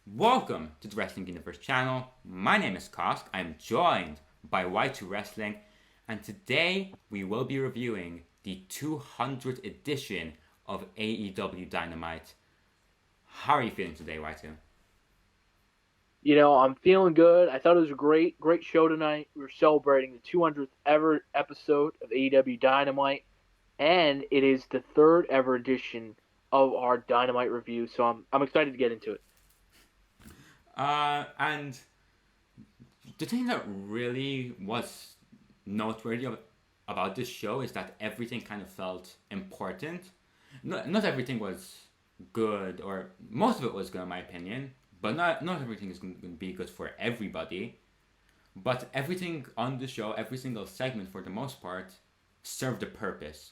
Welcome to the Wrestling Universe channel. My name is Cosk. I'm joined by Y2Wrestling, and today we will be reviewing the 200th edition of AEW Dynamite. How are you feeling today, Y2? I'm feeling good. I thought it was a great show tonight. We were celebrating the 200th ever episode of AEW Dynamite, and it is the third ever edition of our Dynamite review. So I'm excited to get into it. And the thing that really was noteworthy about this show is that everything kind of felt important. Not everything was good, or most of it was good in my opinion, but not everything is going to be good for everybody. But everything on the show, every single segment for the most part, served a purpose.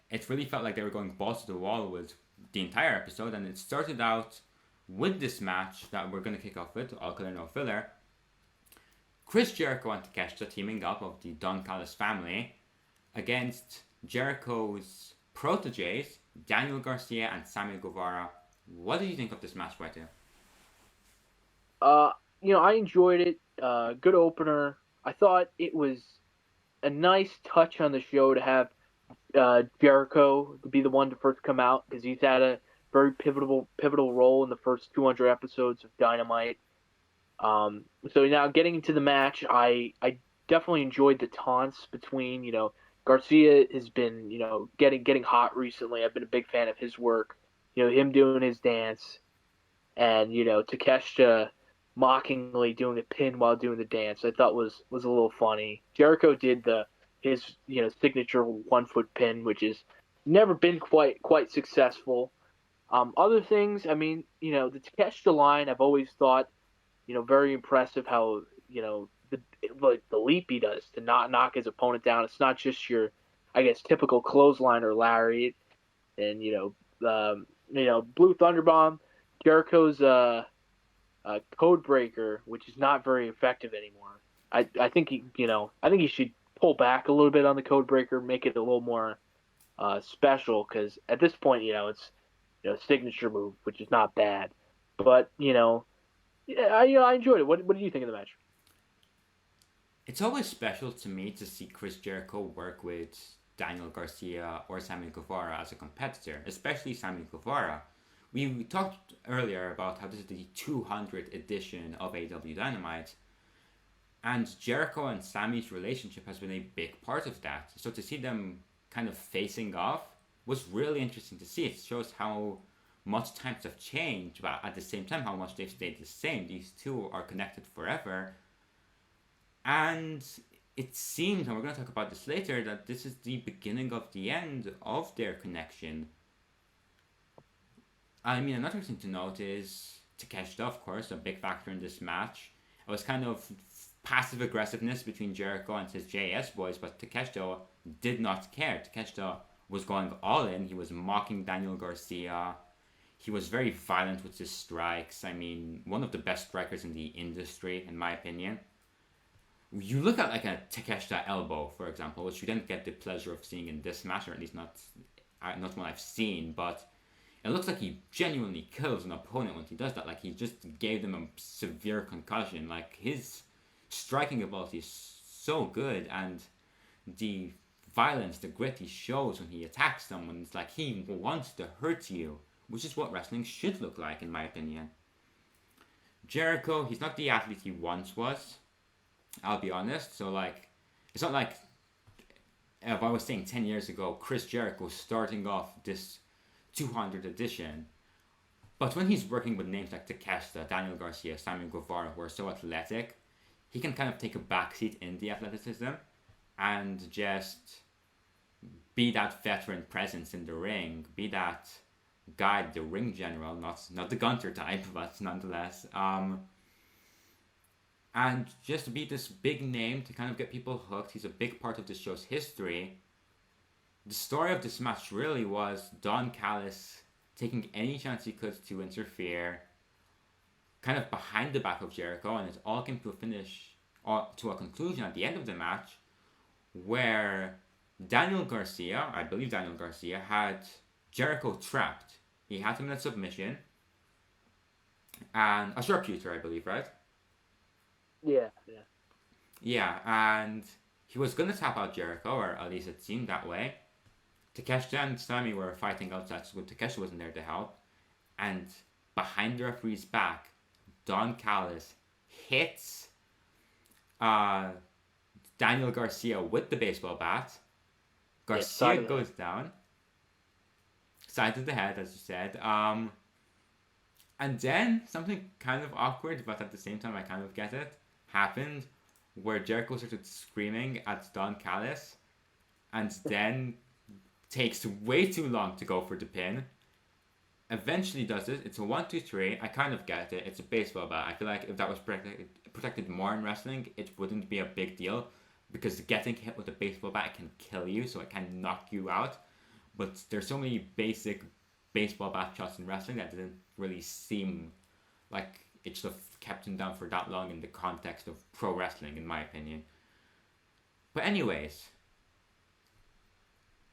It really felt like they were going balls to the wall with the entire episode, and it started out with this match that we're going to kick off with, all killer no filler. Chris Jericho and Takeshita teaming up of the Don Callis family against Jericho's proteges, Daniel Garcia and Sammy Guevara. What did you think of this match, right there? I enjoyed it. Good opener. I thought it was a nice touch on the show to have Jericho be the one to first come out because he's had a very pivotal role in the first 200 episodes of Dynamite. So now getting into the match, I definitely enjoyed the taunts between Garcia has been getting hot recently. I've been a big fan of his work. Him doing his dance, and Takeshita mockingly doing a pin while doing the dance. I thought was a little funny. Jericho did his signature 1 foot pin, which has never been quite successful. Other things, I mean, the Takeshita line, I've always thought, very impressive how, the leap he does to not knock his opponent down. It's not just your, I guess, typical clothesline or lariat. And, Blue Thunderbomb, Jericho's code breaker, which is not very effective anymore. I think he should pull back a little bit on the code breaker, make it a little more special, because at this point, it's signature move, which is not bad. But yeah, I enjoyed it. What do you think of the match? It's always special to me to see Chris Jericho work with Daniel Garcia or Sammy Guevara as a competitor, especially Sammy Guevara. We talked earlier about how this is the 200th edition of AEW Dynamite, and Jericho and Sammy's relationship has been a big part of that. So to see them kind of facing off was really interesting to see. It shows how much times have changed, but at the same time, how much they've stayed the same. These two are connected forever. And it seems, and we're going to talk about this later, that this is the beginning of the end of their connection. I mean, another thing to note is Takeshita, of course, a big factor in this match. It was kind of passive aggressiveness between Jericho and his JS boys, but Takeshita did not care. Takeshita was going all in. He was mocking Daniel Garcia. He was very violent with his strikes. I mean, one of the best strikers in the industry, in my opinion. You look at like a Takeshita elbow, for example, which you didn't get the pleasure of seeing in this match, or at least not one I've seen, but it looks like he genuinely kills an opponent when he does that. Like, he just gave them a severe concussion. Like, his striking ability is so good, and the violence, the grit he shows when he attacks someone, it's like he wants to hurt you, which is what wrestling should look like, in my opinion. Jericho, he's not the athlete he once was, I'll be honest. So, like, it's not like if I was saying 10 years ago, Chris Jericho starting off this 200th edition. But when he's working with names like Takeshita, Daniel Garcia, Sammy Guevara, who are so athletic, he can kind of take a backseat in the athleticism and just be that veteran presence in the ring, be that guy, the ring general, not the Gunter type, but nonetheless. And just be this big name to kind of get people hooked. He's a big part of the show's history. The story of this match really was Don Callis taking any chance he could to interfere, kind of behind the back of Jericho, and it all came to a finish, or to a conclusion at the end of the match, where I believe Daniel Garcia, had Jericho trapped. He had him in a submission, and a sharpshooter, I believe, right? Yeah, yeah. Yeah, and he was gonna tap out Jericho, or at least it seemed that way. Takeshita and Sammy were fighting outside, so Takeshita wasn't there to help. And behind the referee's back, Don Callis hits uh, Daniel Garcia with the baseball bat. Garcia goes down. Side of the head, as you said. And then something kind of awkward, but at the same time I kind of get it, happened where Jericho started screaming at Don Callis and then takes way too long to go for the pin. Eventually does it. It's a 1-2-3. I kind of get it. It's a baseball bat. I feel like if that was protected more in wrestling, it wouldn't be a big deal because getting hit with a baseball bat can kill you, so it can knock you out. But there's so many basic baseball bat shots in wrestling that didn't really seem like it should have kept him down for that long in the context of pro wrestling, in my opinion. But anyways,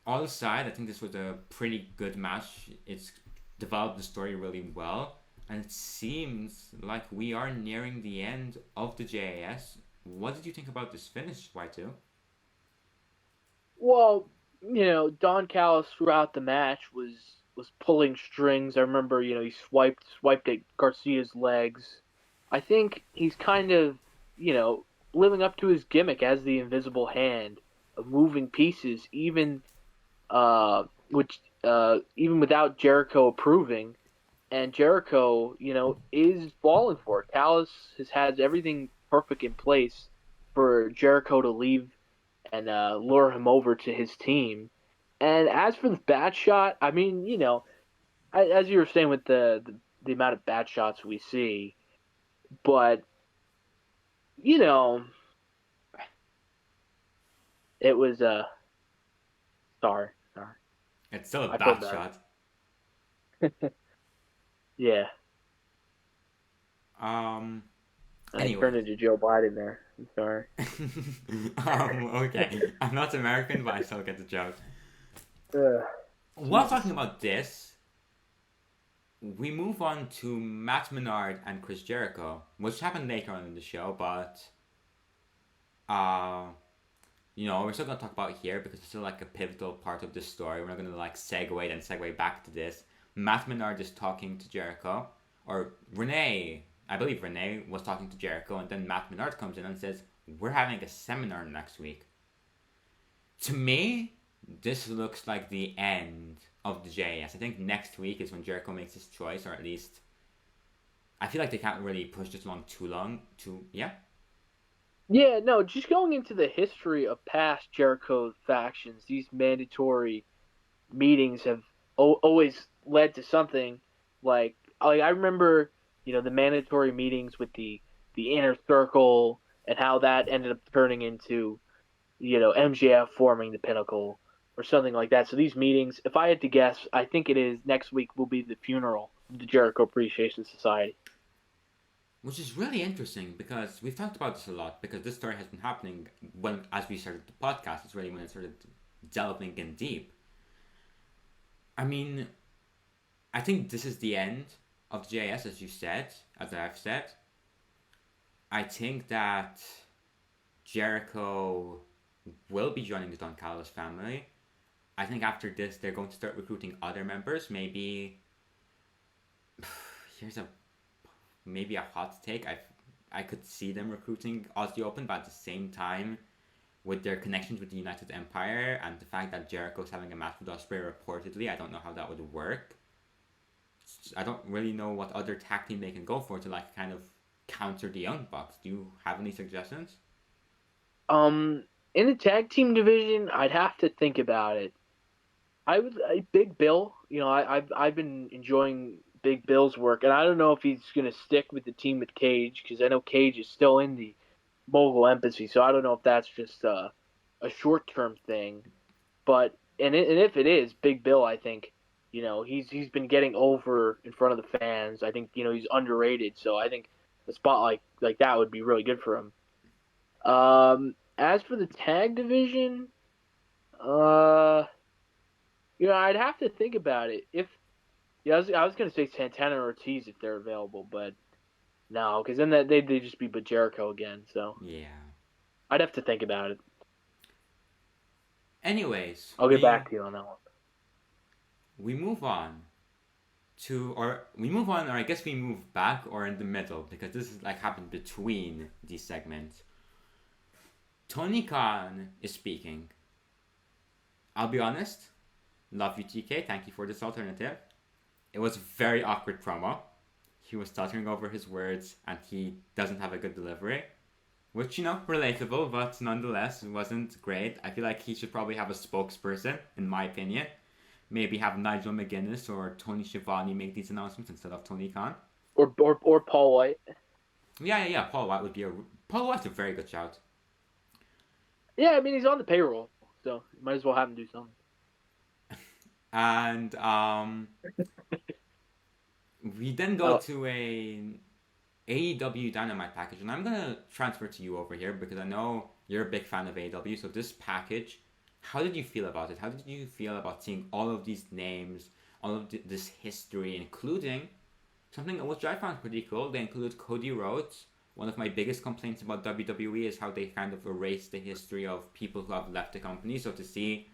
all aside, I think this was a pretty good match. It's developed the story really well, and it seems like we are nearing the end of the JAS. What did you think about this finish, Y2? Well, Don Callis throughout the match was pulling strings. I remember, he swiped at Garcia's legs. I think he's kind of, living up to his gimmick as the invisible hand of moving pieces, even even without Jericho approving. And Jericho, is falling for it. Callis has everything perfect in place for Jericho to leave and lure him over to his team. And as for the bat shot, I mean, as you were saying with the amount of bat shots we see, but it was sorry. It's still a bat shot. Yeah. Anyway. I turned into Joe Biden there. I'm sorry. Okay. I'm not American, but I still get the joke. While talking about this, we move on to Matt Menard and Chris Jericho, which happened later on in the show, but we're still gonna talk about it here because it's still like a pivotal part of this story. We're not gonna like segue back to this. Matt Menard is talking to Jericho, or I believe Renee was talking to Jericho, and then Matt Menard comes in and says, "We're having a seminar next week." To me, this looks like the end of the JS. I think next week is when Jericho makes his choice, or at least I feel like they can't really push this along too long. Yeah, no, just going into the history of past Jericho factions, these mandatory meetings have always led to something like I remember, the mandatory meetings with the inner circle and how that ended up turning into, MJF forming the Pinnacle or something like that. So these meetings, if I had to guess, I think it is next week will be the funeral of the Jericho Appreciation Society. Which is really interesting because we've talked about this a lot because this story has been happening as we started the podcast. It's really when it started delving in deep. I mean, I think this is the end of the JS, as I've said. I think that Jericho will be joining the Don Callis family. I think after this, they're going to start recruiting other members. Maybe here's a hot take. I could see them recruiting Aussie Open, but at the same time, with their connections with the United Empire and the fact that Jericho's having a match with Ospreay reportedly, I don't know how that would work. I don't really know what other tag team they can go for to like kind of counter the Young Bucks. Do you have any suggestions? In the tag team division, I'd have to think about it. Big Bill. I've been enjoying Big Bill's work, and I don't know if he's gonna stick with the team with Cage because I know Cage is still in the Mogul Embassy, so I don't know if that's just a short-term thing. But and if it is Big Bill, I think he's been getting over in front of the fans. I think he's underrated, so I think a spot like that would be really good for him. As for the tag division, I'd have to think about it. If Yeah, I was gonna say Santana or Ortiz if they're available, but no, because then they just be but Jericho again. So Yeah. I'd have to think about it. Anyways, I'll get back to you on that one. we move on or I guess we move back or in the middle because this is like happened between these segments. Tony Khan is speaking. I'll be honest. Love you, TK. Thank you for this alternative. It was a very awkward promo. He was stuttering over his words and he doesn't have a good delivery. Which, relatable, but nonetheless, it wasn't great. I feel like he should probably have a spokesperson, in my opinion. Maybe have Nigel McGuinness or Tony Schiavone make these announcements instead of Tony Khan. Or Paul White. Yeah. Paul White's a very good shout. Yeah, I mean he's on the payroll, so you might as well have him do something. And we then go to a AEW Dynamite package, and I'm gonna transfer to you over here because I know you're a big fan of AEW. So this package, how did you feel about it? How did you feel about seeing all of these names, all of this history, including something which I found pretty cool? They included Cody Rhodes. One of my biggest complaints about WWE is how they kind of erase the history of people who have left the company. So to see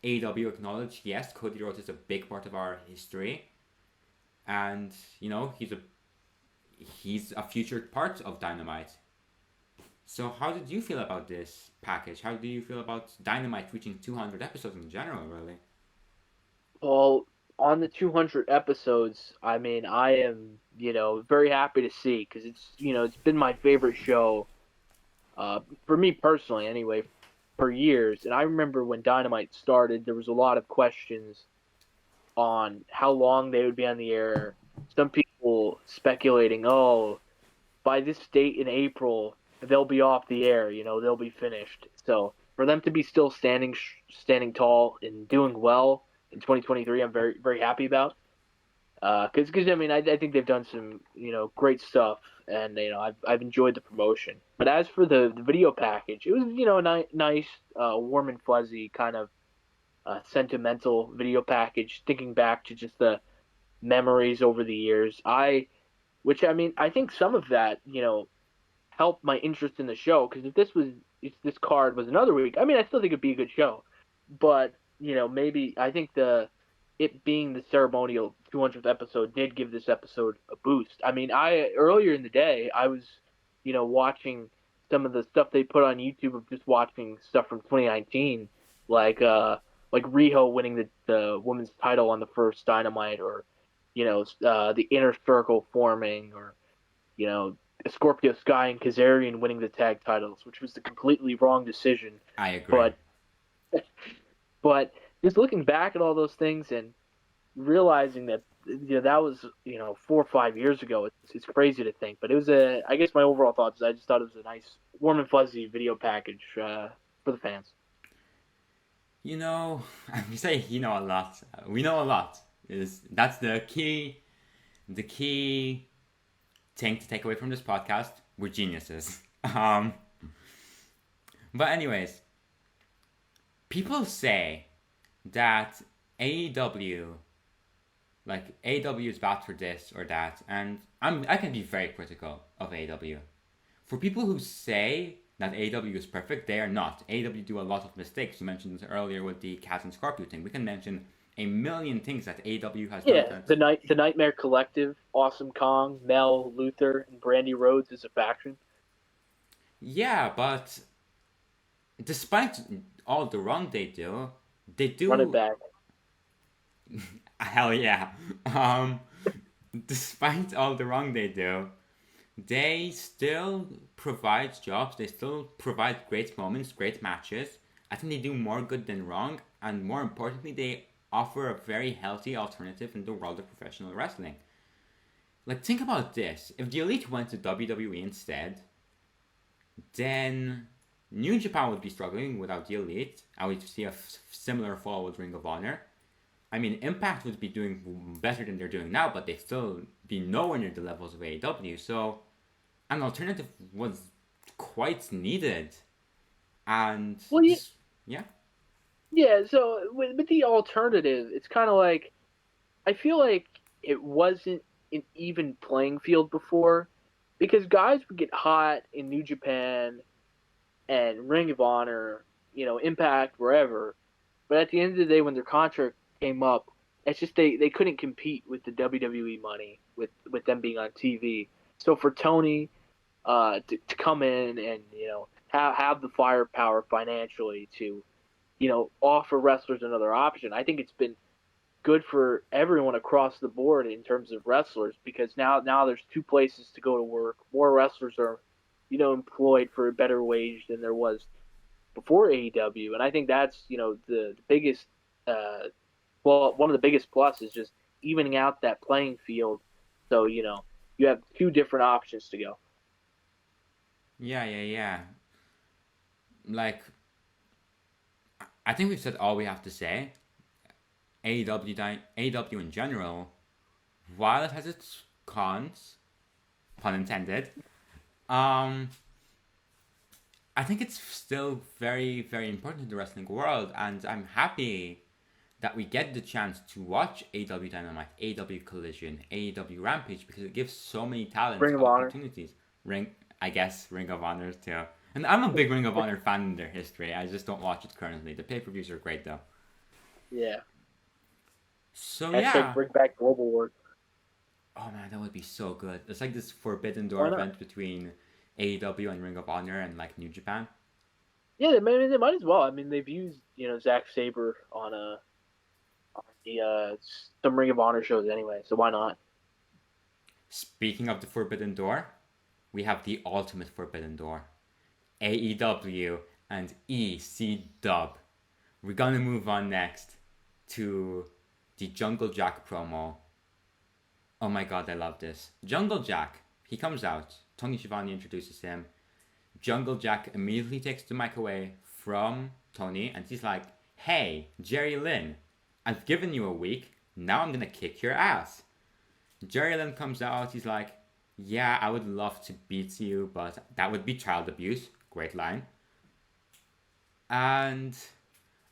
AEW acknowledge, yes, Cody Rhodes is a big part of our history, and he's a featured part of Dynamite. So how did you feel about this package? How do you feel about Dynamite reaching 200 episodes in general, really? Well, on the 200 episodes, I mean, I am, very happy to see because it's been my favorite show, for me personally anyway, for years. And I remember when Dynamite started, there was a lot of questions on how long they would be on the air. Some people speculating, oh, by this date in April, they'll be off the air, they'll be finished. So for them to be still standing tall and doing well in 2023, I'm very, very happy about. Because I mean, I think they've done some, great stuff, and I've enjoyed the promotion. But as for the video package, it was a nice, warm and fuzzy kind of sentimental video package. Thinking back to just the memories over the years, I think some of that helped my interest in the show. Because if this card was another week, I mean, I still think it'd be a good show, but maybe I think it being the ceremonial 200th episode did give this episode a boost. I mean, earlier in the day I was, watching some of the stuff they put on YouTube of just watching stuff from 2019, like Riho winning the women's title on the first Dynamite, or the Inner Circle forming, or Scorpio Sky and Kazarian winning the tag titles, which was the completely wrong decision. I agree. But just looking back at all those things and realizing that that was 4 or 5 years ago, it's crazy to think. But it was I guess my overall thoughts is I just thought it was a nice, warm and fuzzy video package for the fans. You say a lot. We know a lot. That's the key thing to take away from this podcast. We're geniuses. But anyways, people say that AEW is bad for this or that, and I can be very critical of AEW. For people who say that AEW is perfect, they are not. AEW do a lot of mistakes. You mentioned this earlier with the Cat and Scorpio thing. We can mention a million things that AEW has done. Yeah, the Nightmare Collective, Awesome Kong, Mel, Luther, and Brandy Rhodes as a faction. Yeah, but despite all the wrong they do run it back. Hell yeah. Despite all the wrong they do, they still provide jobs. They still provide great moments, great matches. I think they do more good than wrong, and more importantly, they offer a very healthy alternative in the world of professional wrestling. Like, think about this. If the Elite went to WWE instead, then New Japan would be struggling without the Elite. I would see a similar fall with Ring of Honor. I mean, Impact would be doing better than they're doing now, but they'd still be nowhere near the levels of AEW. So, an alternative was quite needed. And, well, yeah. Yeah, so with the alternative, it's kind of like, I feel like it wasn't an even playing field before, because guys would get hot in New Japan and Ring of Honor, Impact, wherever. But at the end of the day, when their contract came up, it's just they couldn't compete with the WWE money with them being on TV. So for Tony to come in and have the firepower financially to offer wrestlers another option, I think it's been good for everyone across the board in terms of wrestlers, because now there's two places to go to work. More wrestlers are employed for a better wage than there was before AEW, and I think that's the biggest one of the biggest plus is just evening out that playing field, so you have two different options to go. Yeah. Like, I think we've said all we have to say. AEW in general, while it has its cons, pun intended, I think it's still very, very important in the wrestling world, and I'm happy that we get the chance to watch AEW Dynamite, AEW Collision, AEW Rampage, because it gives so many talents opportunities. Ring of Honor too. And I'm a big Ring of Honor fan in their history. I just don't watch it currently. The pay-per-views are great though. Yeah. So bring back Global War. Oh man, that would be so good. It's like this Forbidden Door event between AEW and Ring of Honor and like New Japan. Yeah, they might as well. I mean, they've used Zack Sabre on some Ring of Honor shows anyway, so why not? Speaking of the Forbidden Door, we have the ultimate Forbidden Door, AEW and ECW. We're gonna move on next to the Jungle Jack promo. Oh my god, I love this. Jungle Jack, he comes out. Tony Schiavone introduces him. Jungle Jack immediately takes the mic away from Tony and he's like, "Hey, Jerry Lynn, I've given you a week. Now I'm gonna kick your ass." Jerry Lynn comes out. He's like, "Yeah, I would love to beat you, but that would be child abuse." Great line. And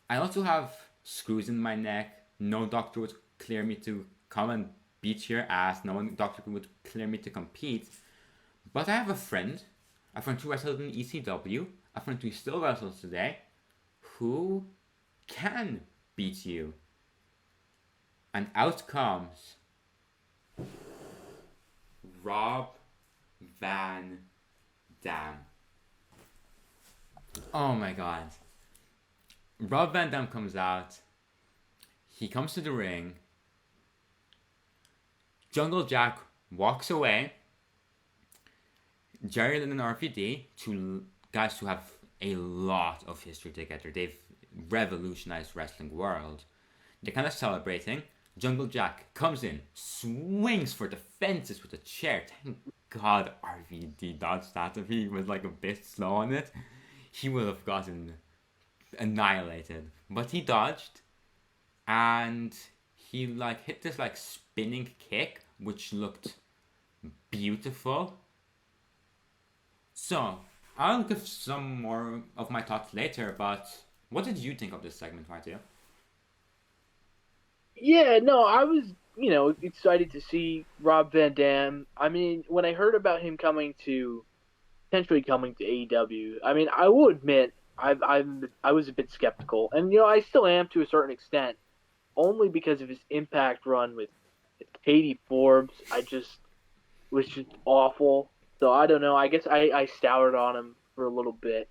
I also have screws in my neck. No doctor would clear me to come and beat your ass. No one doctor would clear me to compete. But I have a friend who wrestled in ECW, a friend who still wrestles today, who can beat you. And out comes Rob Van Dam. Oh my god. Rob Van Dam comes out. He comes to the ring. Jungle Jack walks away. Jerry Lynn and RVD, two guys who have a lot of history together. They've revolutionized wrestling world. They're kind of celebrating. Jungle Jack comes in, swings for the fences with a chair. Thank God RVD dodged that. If he was like a bit slow on it, he would have gotten annihilated. But he dodged, and he like hit this like spinning kick, which looked beautiful. So I'll give some more of my thoughts later, but what did you think of this segment, Martia? Yeah, no, I was, excited to see Rob Van Dam. I mean, when I heard about him potentially coming to AEW, I mean, I will admit, I was a bit skeptical, and I still am to a certain extent, only because of his Impact run with Katie Forbes. Was just awful. So I don't know. I guess I soured on him for a little bit,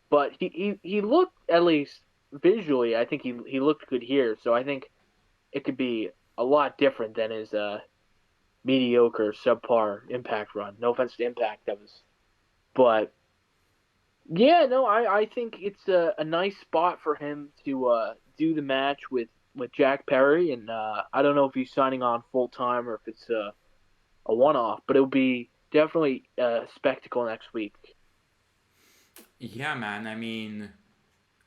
but he looked, at least visually, I think he looked good here. So I think it could be a lot different than his mediocre, subpar Impact run. No offense to Impact, but yeah, no, I think it's a nice spot for him to do the match with Jack Perry, and I don't know if he's signing on full time or if it's a one-off, but it'll be definitely a spectacle next week. Yeah, man. I mean,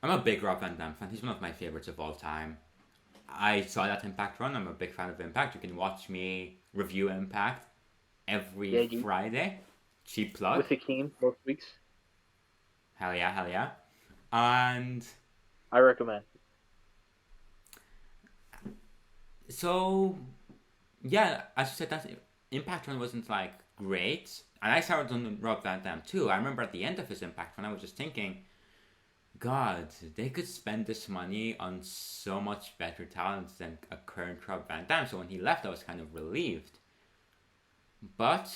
I'm a big Rob Van Dam fan. He's one of my favorites of all time. I saw that Impact run. I'm a big fan of Impact. You can watch me review Impact every Friday. Cheap plug. With Hakeem most weeks. Hell yeah. And I recommend. So, yeah, as you said, that Impact run wasn't like great, and I started on Rob Van Dam too. I remember at the end of his Impact run, I was just thinking, God, they could spend this money on so much better talent than a current Rob Van Dam. So when he left, I was kind of relieved. But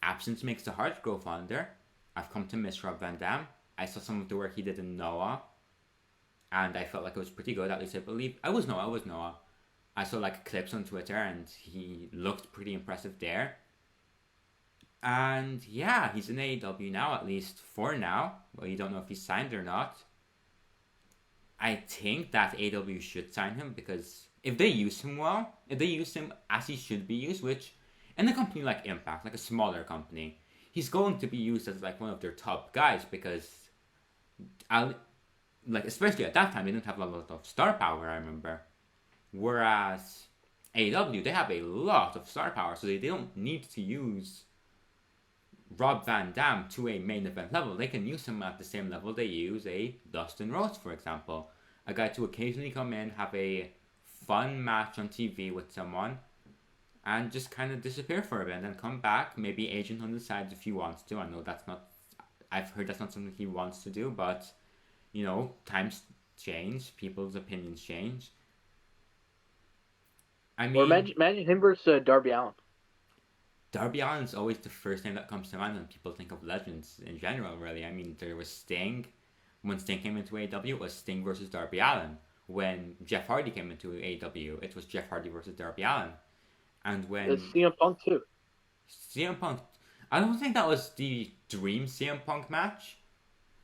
absence makes the heart grow fonder. I've come to miss Rob Van Dam. I saw some of the work he did in Noah, and I felt like it was pretty good. At least I believe I was Noah. I saw like clips on Twitter, and he looked pretty impressive there. And yeah, he's in AEW now, at least for now. Well, you don't know if he's signed or not. I think that AEW should sign him, because if they use him well, if they use him as he should be used, which in a company like Impact, like a smaller company, he's going to be used as like one of their top guys, because like especially at that time they didn't have a lot of star power, I remember. Whereas AEW, they have a lot of star power, so they don't need to use Rob Van Dam to a main event level. They can use him at the same level they use a Dustin Rhodes, for example. A guy to occasionally come in, have a fun match on TV with someone, and just kind of disappear for a bit, and then come back, maybe agent on the side if he wants to. I know that's not, I've heard that's not something he wants to do, but, you know, times change, people's opinions change. I mean, or imagine him versus Darby Allin. Darby Allin's always the first name that comes to mind when people think of legends in general, really. I mean, there was Sting. When Sting came into AEW, it was Sting versus Darby Allin. When Jeff Hardy came into AEW, it was Jeff Hardy versus Darby Allin. And when CM Punk too. CM Punk, I don't think that was the dream CM Punk match.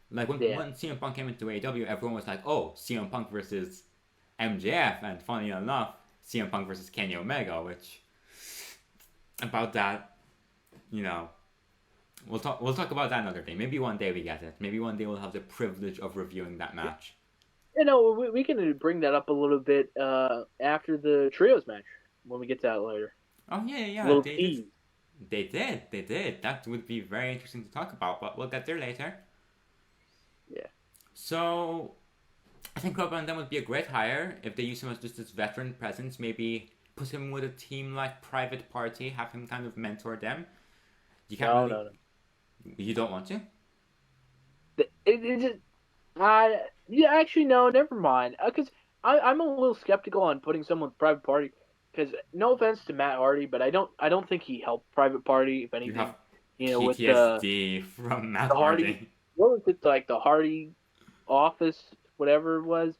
Like when CM Punk came into AEW, everyone was like, "Oh, CM Punk versus MJF," and funny enough, CM Punk versus Kenny Omega, which about that, you know, we'll talk about that another day. Maybe one day we get it. Maybe one day we'll have the privilege of reviewing that match. You know, we can bring that up a little bit after the trios match when we get to that later. Oh yeah. They did. That would be very interesting to talk about, but we'll get there later. Yeah. So, I think Rob Van Dam would be a great hire if they use him as just this veteran presence. Maybe put him with a team like Private Party, have him kind of mentor them. You can't No. You don't want to? It just, yeah, actually, no, never mind. Because I'm a little skeptical on putting someone with Private Party. Because no offense to Matt Hardy, but I don't think he helped Private Party. If anything, you have PTSD with from Matt Hardy. What was it, like the Hardy Office, whatever it was,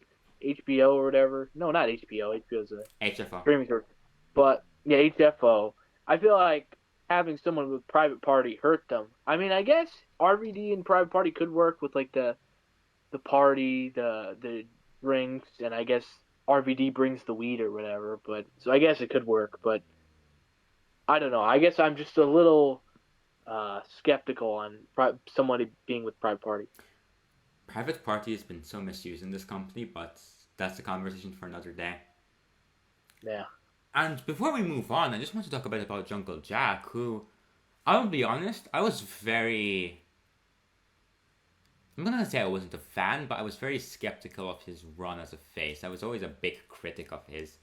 HBO or whatever? No, not HBO. HBO's a HFO. streaming service. But yeah, HFO. I feel like having someone with Private Party hurt them. I mean, I guess RVD and Private Party could work with like the party, the drinks, and I guess RVD brings the weed or whatever. But so I guess it could work. But I don't know. I guess I'm just a little skeptical on somebody being with Private Party. Private Party has been so misused in this company, but that's a conversation for another day. Yeah. And before we move on, I just want to talk a bit about Jungle Jack, who, I'll be honest, I'm not going to say I wasn't a fan, but I was very skeptical of his run as a face. I was always a big critic of his,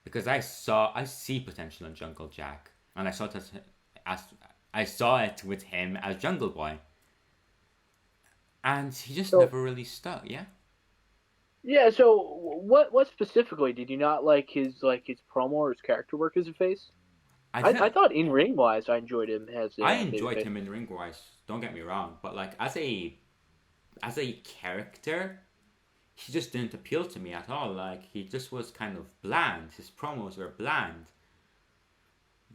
because I see potential in Jungle Jack, and I saw it with him as Jungle Boy. And he just never really stuck, yeah? Yeah, so what specifically did you not like his promo or his character work as a face? I thought in ring wise I enjoyed him I enjoyed him in ring wise, don't get me wrong, but like as a character, he just didn't appeal to me at all. Like, he just was kind of bland. His promos were bland.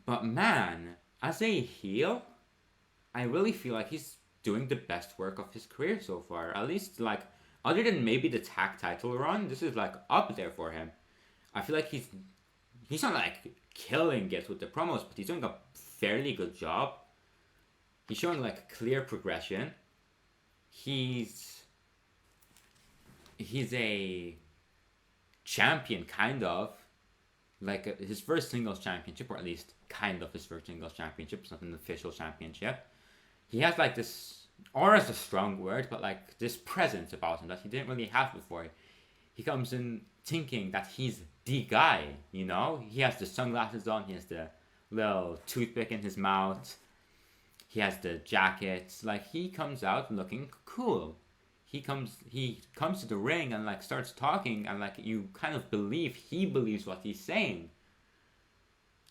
But man, as a heel, I really feel like he's doing the best work of his career so far. At least, like, other than maybe the tag title run, this is like up there for him. I feel like he's not like killing it with the promos, but he's doing a fairly good job. He's showing like clear progression. He's a champion, kind of. Like his first singles championship, or at least kind of his first singles championship. It's not an official championship. He has like this, aura is a strong word, but like this presence about him that he didn't really have before. He comes in thinking that he's the guy, you know? He has the sunglasses on, he has the little toothpick in his mouth. He has the jacket. Like, he comes out looking cool. He comes to the ring and like starts talking, and like you kind of believe he believes what he's saying.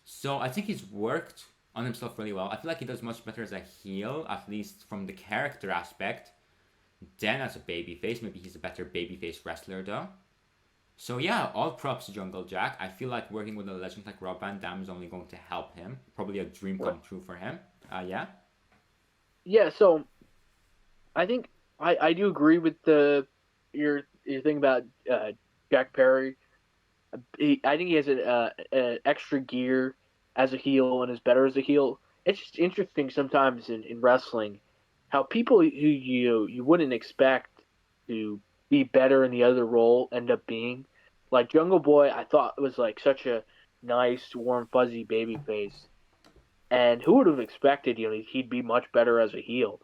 So I think he's worked on himself really well. I feel like he does much better as a heel, at least from the character aspect, than as a babyface. Maybe he's a better babyface wrestler though. So yeah, all props to Jungle Jack. I feel like working with a legend like Rob Van Dam is only going to help him. Probably a dream come true for him. Yeah. Yeah, so I think I do agree with your thing about Jack Perry. I think he has an extra gear as a heel and is better as a heel. It's just interesting sometimes in wrestling how people who you wouldn't expect to be better in the other role end up being. Like Jungle Boy, I thought was like such a nice, warm, fuzzy baby face. And who would have expected, he'd be much better as a heel?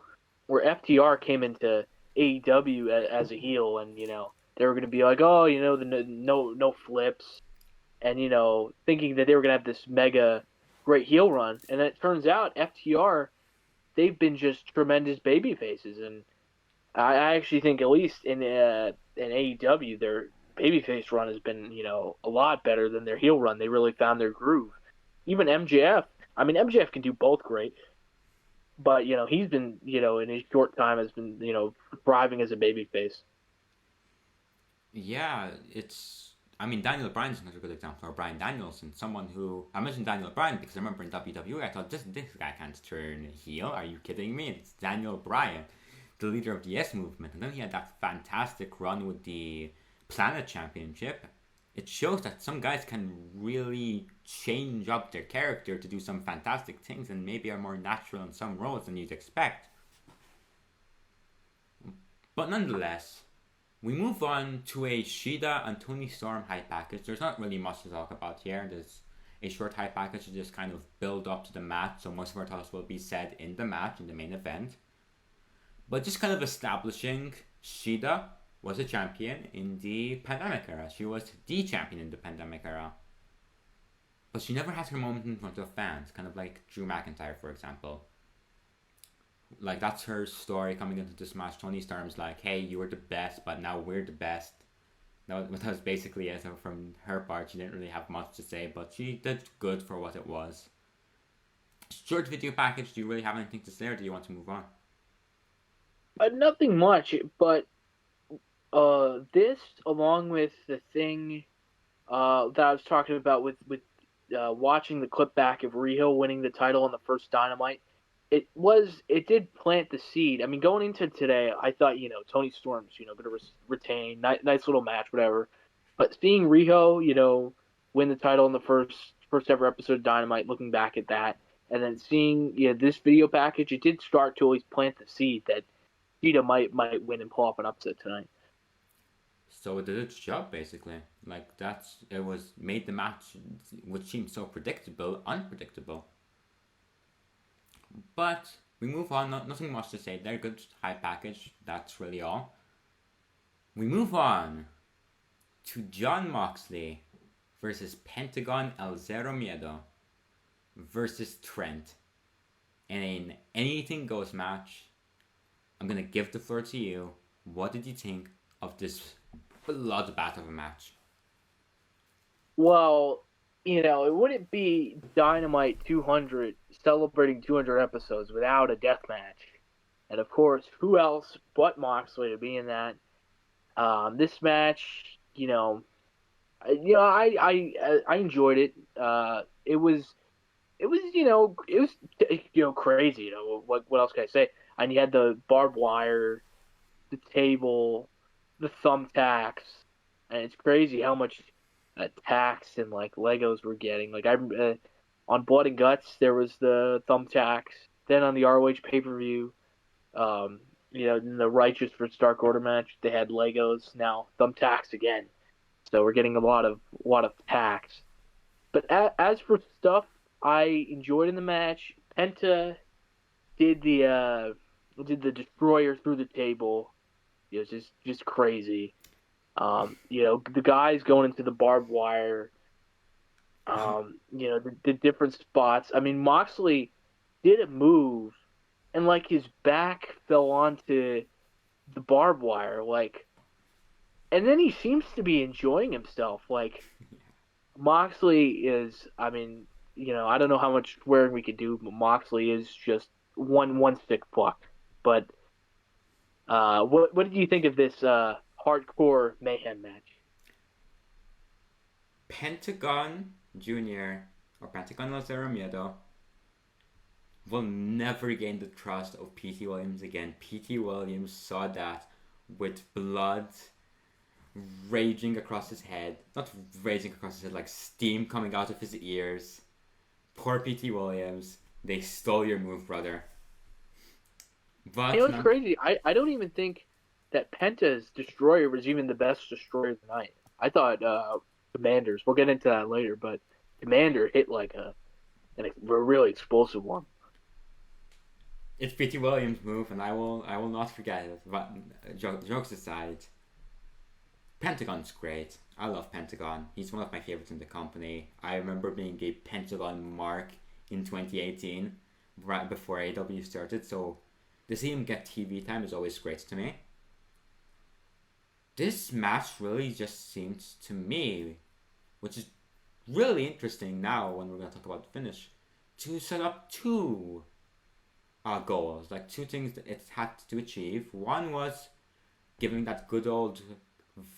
Where FTR came into AEW as a heel, and they were going to be like, oh, the no flips, and thinking that they were going to have this mega great heel run, and then it turns out FTR, they've been just tremendous baby faces, and I actually think at least in AEW their babyface run has been a lot better than their heel run. They really found their groove. Even MJF. I mean, MJF can do both great, but he's been in his short time has been thriving as a babyface. Yeah, I mean, Daniel Bryan's another good example, or Bryan Danielson, someone who I mentioned Daniel Bryan because I remember in WWE I thought this guy can't turn heel. Are you kidding me? It's Daniel Bryan, the leader of the Yes Movement, and then he had that fantastic run with the Planet Championship. It shows that some guys can really change up their character to do some fantastic things and maybe are more natural in some roles than you'd expect. But nonetheless, we move on to a Shida and Toni Storm hype package. There's not really much to talk about here. There's a short hype package to just kind of build up to the match, so most of our thoughts will be said in the match, in the main event. But just kind of establishing Shida was a champion in the pandemic era. She was the champion in the pandemic era. But she never had her moment in front of fans, kind of like Drew McIntyre, for example. Like, that's her story coming into this match. Toni Storm's like, hey, you were the best, but now we're the best. That was basically it from her part. She didn't really have much to say, but she did good for what it was. Short video package, do you really have anything to say, or do you want to move on? Nothing much, but this, along with the thing that I was talking about with watching the clip back of Riho winning the title on the first Dynamite, it did plant the seed. I mean, going into today, I thought Toni Storm's going to retain, nice little match, whatever. But seeing Riho win the title in the first ever episode of Dynamite, looking back at that, and then seeing this video package, it did start to always plant the seed that Shida might win and pull off an upset tonight. So it did its job, basically. Like, it was made the match, which seemed so predictable, unpredictable. But we move on, nothing much to say there, good high package, that's really all. We move on to Jon Moxley versus Pentagon El Zero Miedo versus Trent in an anything goes match. I'm going to give the floor to you. What did you think of this bloodbath of a match? Well, it wouldn't be Dynamite 200 celebrating 200 episodes without a death match. And of course, who else but Moxley to be in that? This match, I enjoyed it. It was crazy. What else can I say? And you had the barbed wire, the table, the thumbtacks, and it's crazy how much tacks and like Legos we're getting. Like on Blood and Guts there was the thumbtacks. Then on the ROH pay-per-view, in the Righteous vs Dark Order match they had Legos. Now thumbtacks again. So we're getting a lot of tacks. But as for stuff I enjoyed in the match, Penta did the destroyer through the table. It was just crazy. The guys going into the barbed wire, The different spots. I mean, Moxley did a move, and like his back fell onto the barbed wire, like, and then he seems to be enjoying himself. Like Moxley is, I mean, I don't know how much swearing we could do, but Moxley is just one sick fuck. But what did you think of this hardcore mayhem match? Pentagon Jr. or Pentagon Lazaro Miedo will never gain the trust of P.T. Williams again. P.T. Williams saw that with blood raging across his head. Not raging across his head, like steam coming out of his ears. Poor P.T. Williams. They stole your move, brother. But It was crazy. I don't even think that Penta's Destroyer was even the best Destroyer of the night. I thought Commanders, we'll get into that later, but Commander hit like a really explosive one. it's P.T. Williams' move, and I will not forget it. But jokes aside, Pentagon's great. I love Pentagon. He's one of my favorites in the company. I remember being a Pentagon mark in 2018, right before AEW started, so to see him get TV time is always great to me. This match really just seemed to me, which is really interesting now when we're going to talk about the finish, to set up two goals, like two things that it had to achieve. One was giving that good old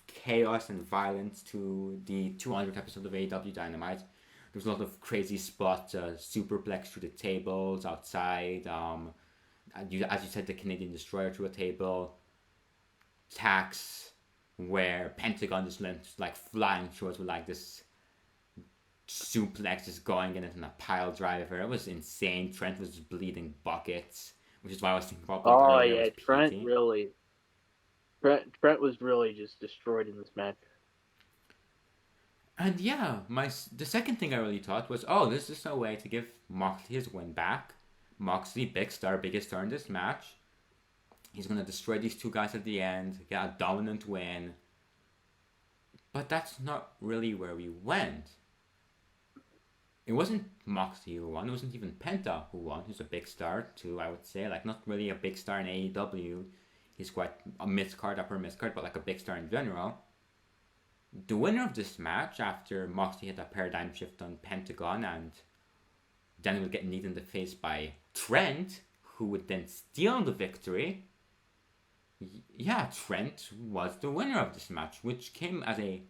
chaos and violence to the 200th episode of AEW Dynamite. There was a lot of crazy spots, superplex through the tables outside, as you said, the Canadian Destroyer through a table, tax where Pentagon just went like flying through it with like this suplex just going in it and a pile driver. It was insane. Trent was bleeding buckets, which is why I was thinking about like Oh earlier yeah, with PT. Trent was really just destroyed in this match. And yeah, the second thing I really thought was, oh, this is a way to give Moxley his win back. Moxley, biggest star in this match. He's going to destroy these two guys at the end, get a dominant win. But that's not really where we went. It wasn't Moxley who won. It wasn't even Penta who won. Who's a big star too, I would say. Like, not really a big star in AEW. He's quite a mid-card, upper mid-card, but like a big star in general. The winner of this match, after Moxley had a paradigm shift on Pentagon and then would get kneed in the face by Trent, who would then steal the victory. Yeah, Trent was the winner of this match, which came as a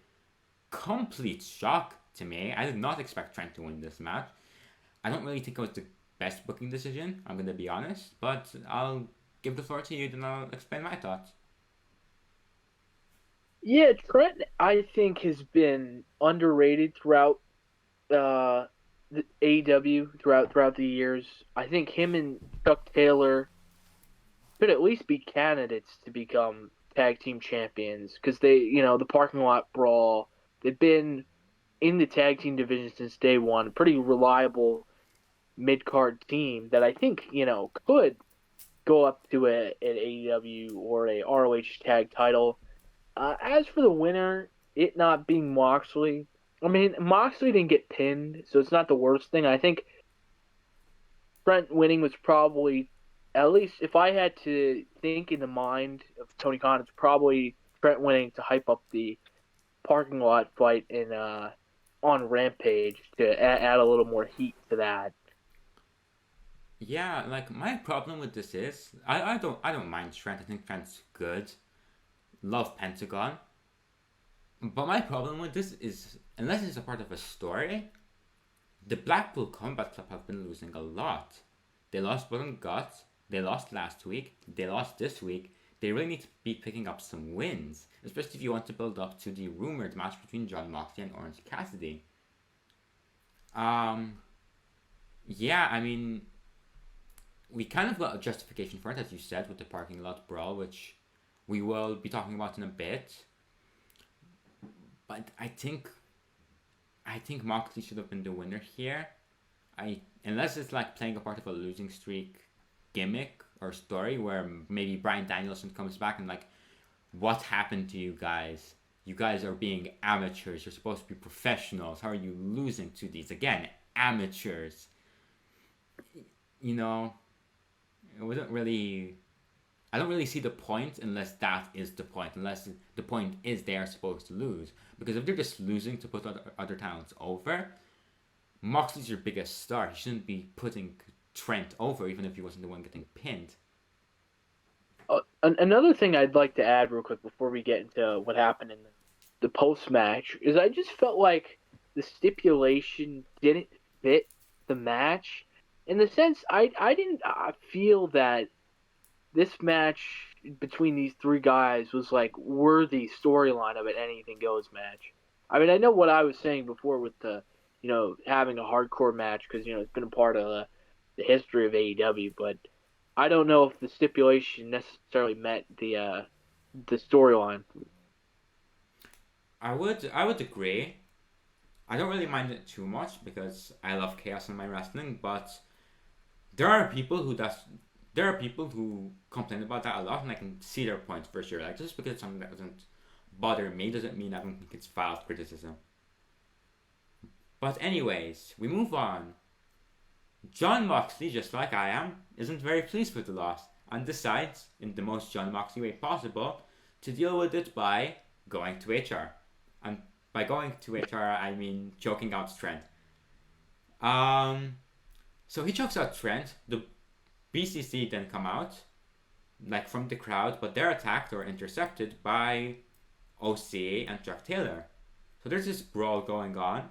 complete shock to me. I did not expect Trent to win this match. I don't really think it was the best booking decision, I'm going to be honest, but I'll give the floor to you, then I'll explain my thoughts. Yeah, Trent, I think, has been underrated throughout the AEW throughout the years. I think him and Chuck Taylor could at least be candidates to become tag team champions because they, the parking lot brawl. They've been in the tag team division since day one. Pretty reliable mid card team that I think could go up to an AEW or a ROH tag title. As for the winner, it not being Moxley, I mean, Moxley didn't get pinned, so it's not the worst thing. I think Trent winning was probably, at least if I had to think in the mind of Tony Khan, it's probably Trent winning to hype up the parking lot fight on Rampage to add a little more heat to that. Yeah, like my problem with this is I don't mind Trent. I think Trent's good. Love Pentagon. But my problem with this is, unless it's a part of a story, the Blackpool Combat Club have been losing a lot. They lost Blood and Guts, they lost last week, they lost this week. They really need to be picking up some wins, especially if you want to build up to the rumored match between Jon Moxley and Orange Cassidy. Yeah, I mean, we kind of got a justification for it, as you said, with the parking lot brawl, which we will be talking about in a bit. But I think Moxley should have been the winner here. Unless it's like playing a part of a losing streak gimmick or story where maybe Bryan Danielson comes back and like, what happened to you guys? you guys are being amateurs. You're supposed to be professionals. How are you losing to these? Again, amateurs. You know, it wasn't really. I don't really see the point unless that is the point. Unless the point is they are supposed to lose. Because if they're just losing to put other talents over, Moxley's your biggest star. He shouldn't be putting Trent over, even if he wasn't the one getting pinned. Another thing I'd like to add real quick before we get into what happened in the post match is I just felt like the stipulation didn't fit the match. In the sense, I didn't feel that this match between these three guys was like worthy storyline of an anything goes match. I mean, I know what I was saying before with the, having a hardcore match because it's been a part of the history of AEW, but I don't know if the stipulation necessarily met the storyline. I would agree. I don't really mind it too much because I love chaos in my wrestling, but there are people who complain about that a lot, and I can see their points for sure. Like, just because it's something that doesn't bother me doesn't mean I don't think it's valid criticism. But anyways, we move on. Jon Moxley, just like I am, isn't very pleased with the loss and decides, in the most Jon Moxley way possible, to deal with it by going to HR. And by going to HR, I mean choking out Trent. So he chokes out Trent. The BCC then come out, like from the crowd, but they're attacked or intercepted by OC and Chuck Taylor. So there's this brawl going on.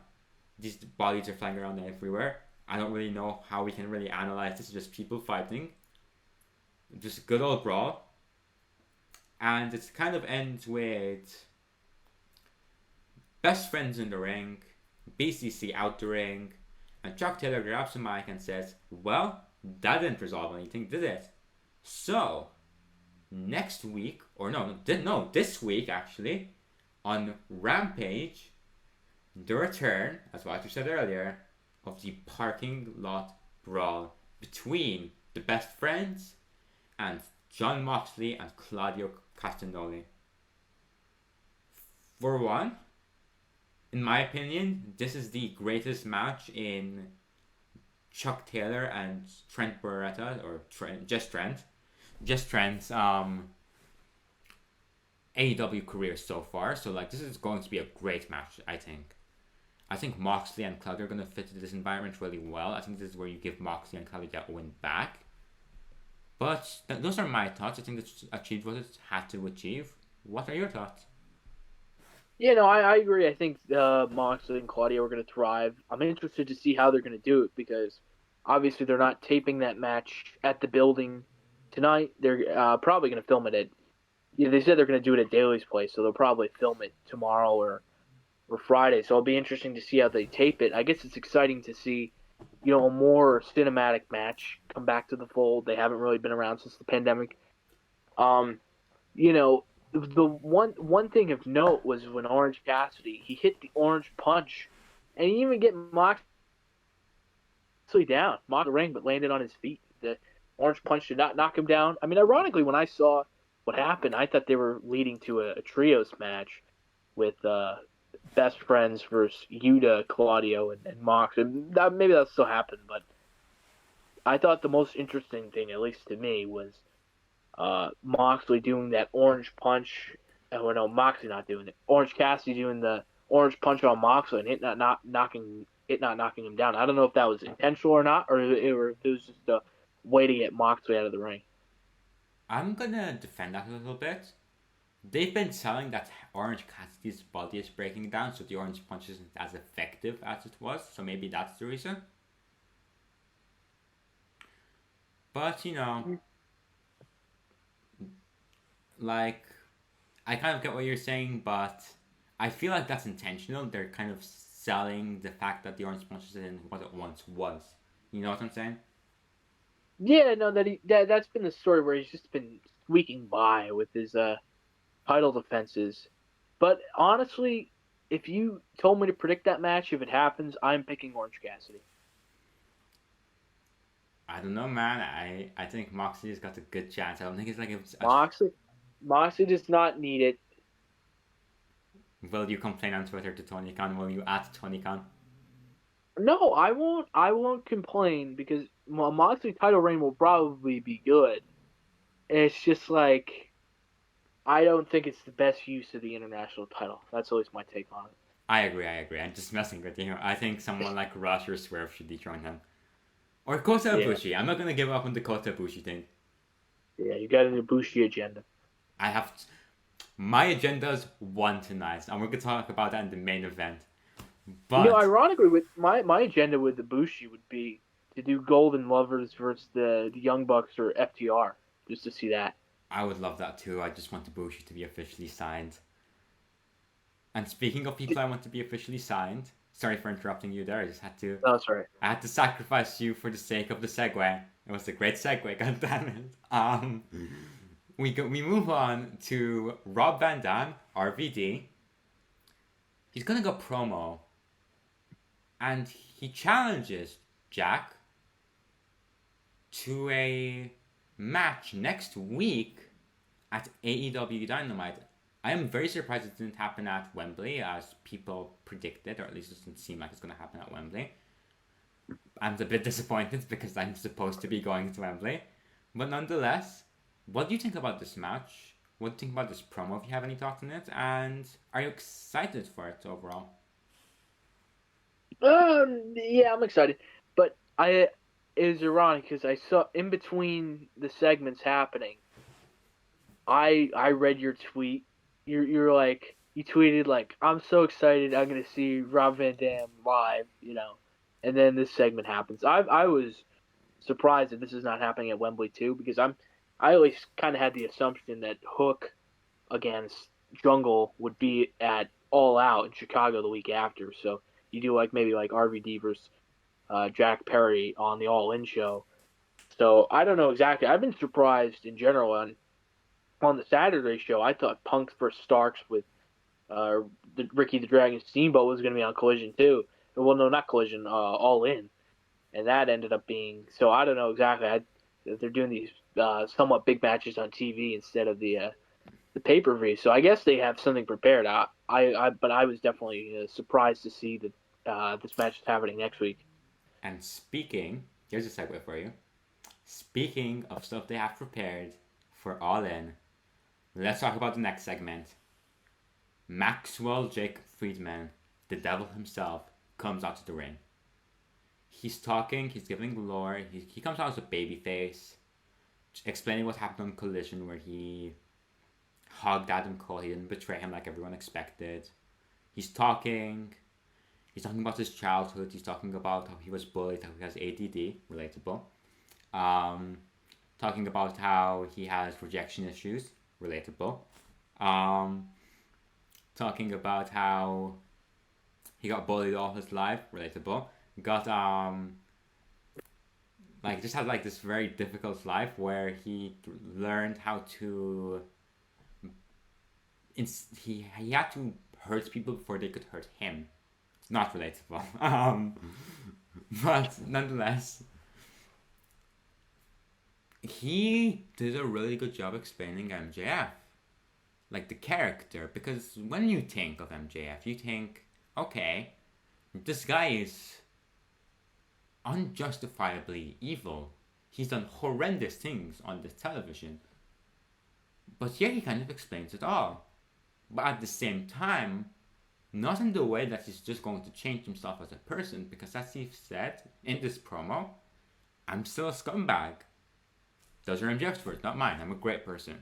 These bodies are flying around everywhere. I don't really know how we can really analyze this. It's just people fighting. Just a good old brawl. And it kind of ends with best friends in the ring, BCC out the ring, and Chuck Taylor grabs the mic and says, well, that didn't resolve anything, did it? So, next week, this week actually, on Rampage, the return, as what you said earlier, of the parking lot brawl between the best friends and Jon Moxley and Claudio Castagnoli. For one, in my opinion, this is the greatest match in Chuck Taylor and Trent Beretta, or Trent's AEW career so far. So like, this is going to be a great match, I think. I think Moxley and Claudio are going to fit into this environment really well. I think this is where you give Moxley and Claudio that win back. But those are my thoughts. I think it's achieved what it had to achieve. What are your thoughts? Yeah, no, I agree. I think Moxley and Claudio are going to thrive. I'm interested to see how they're going to do it because obviously they're not taping that match at the building tonight. They're probably going to film it at. They said they're going to do it at Daly's place, so they'll probably film it tomorrow or Friday. So it'll be interesting to see how they tape it. I guess it's exciting to see, a more cinematic match come back to the fold. They haven't really been around since the pandemic. The one thing of note was when Orange Cassidy, he hit the orange punch, and he didn't even get Moxley down, mocked the ring, but landed on his feet. The orange punch did not knock him down. I mean, ironically, when I saw what happened, I thought they were leading to a trios match with best friends versus Yuta, Claudio, and Mox. And maybe that'll still happen, but I thought the most interesting thing, at least to me, was Moxley doing that orange punch. Moxley not doing it. Orange Cassidy doing the orange punch on Moxley and it not knocking him down. I don't know if that was intentional or not, or if it was just a way to get Moxley out of the ring. I'm gonna defend that a little bit. They've been selling that Orange Cassidy's body is breaking down, so the orange punch isn't as effective as it was. So maybe that's the reason. But like, I kind of get what you're saying, but I feel like that's intentional. They're kind of selling the fact that the orange punch isn't what it once was. You know what I'm saying? Yeah, no, that's been the story where he's just been squeaking by with his title defenses. But honestly, if you told me to predict that match, if it happens, I'm picking Orange Cassidy. I don't know, man. I think Moxley's got a good chance. I don't think it's like Moxley does not need it. Will you complain on Twitter to Tony Khan? Will you at Tony Khan? No, I won't. I won't complain because Moxley title reign will probably be good. It's just like I don't think it's the best use of the international title. That's always my take on it. I agree. I'm just messing with you. I think someone like Rush or Swerve should dethrone him. Or Kota Ibushi. Yeah. I'm not gonna give up on the Kota Ibushi thing. Yeah, you got an Ibushi agenda. I have my agenda is one tonight, and we're gonna talk about that in the main event. But ironically, with my agenda with Ibushi would be to do Golden Lovers versus the Young Bucks or FTR, just to see that. I would love that too. I just want Ibushi to be officially signed. And speaking of people I want to be officially signed, sorry for interrupting you there. I just had to. Oh, sorry. I had to sacrifice you for the sake of the segue. It was a great segue. God damn it. We move on to Rob Van Dam, RVD. He's gonna go promo, and he challenges Jack to a match next week at AEW Dynamite. I am very surprised it didn't happen at Wembley as people predicted, or at least it doesn't seem like it's going to happen at Wembley. I'm a bit disappointed because I'm supposed to be going to Wembley. But nonetheless, what do you think about this match? What do you think about this promo, if you have any thoughts on it? And are you excited for it overall? Yeah, I'm excited. But it was ironic because I saw in between the segments happening, I read your tweet. You're like, you tweeted like, I'm so excited I'm gonna see Rob Van Dam live, and then this segment happens. I was surprised that this is not happening at Wembley too, because I always kind of had the assumption that Hook against Jungle would be at All Out in Chicago the week after. So you do maybe RVD versus Jack Perry on the All In show. So I don't know exactly. I've been surprised in general on the Saturday show. I thought Punk versus Starks with the Ricky the Dragon Steamboat was going to be on Collision too. Well, no, not Collision, All In, and that ended up being. So I don't know exactly. They're doing these somewhat big matches on TV instead of the pay-per-view. So I guess they have something prepared. But I was definitely surprised to see that this match is happening next week. And here's a segue for you. Speaking of stuff they have prepared for All In, let's talk about the next segment. Maxwell Jacob Friedman, the devil himself, comes out to the ring. He's talking, he's giving lore, he comes out as a babyface, explaining what happened on Collision where he hugged Adam Cole, he didn't betray him like everyone expected. He's talking about his childhood, he's talking about how he was bullied, how he has ADD, relatable. Talking about how he has rejection issues, relatable. Talking about how he got bullied all his life, relatable. Got just had this very difficult life where he learned how to he had to hurt people before they could hurt him. It's not relatable. But nonetheless, he did a really good job explaining MJF, the character, because when you think of MJF, you think, okay, this guy is unjustifiably evil. He's done horrendous things on the television. But here he kind of explains it all. But at the same time, not in the way that he's just going to change himself as a person, because as he said in this promo, I'm still a scumbag. Those are MJF's words, not mine. I'm a great person.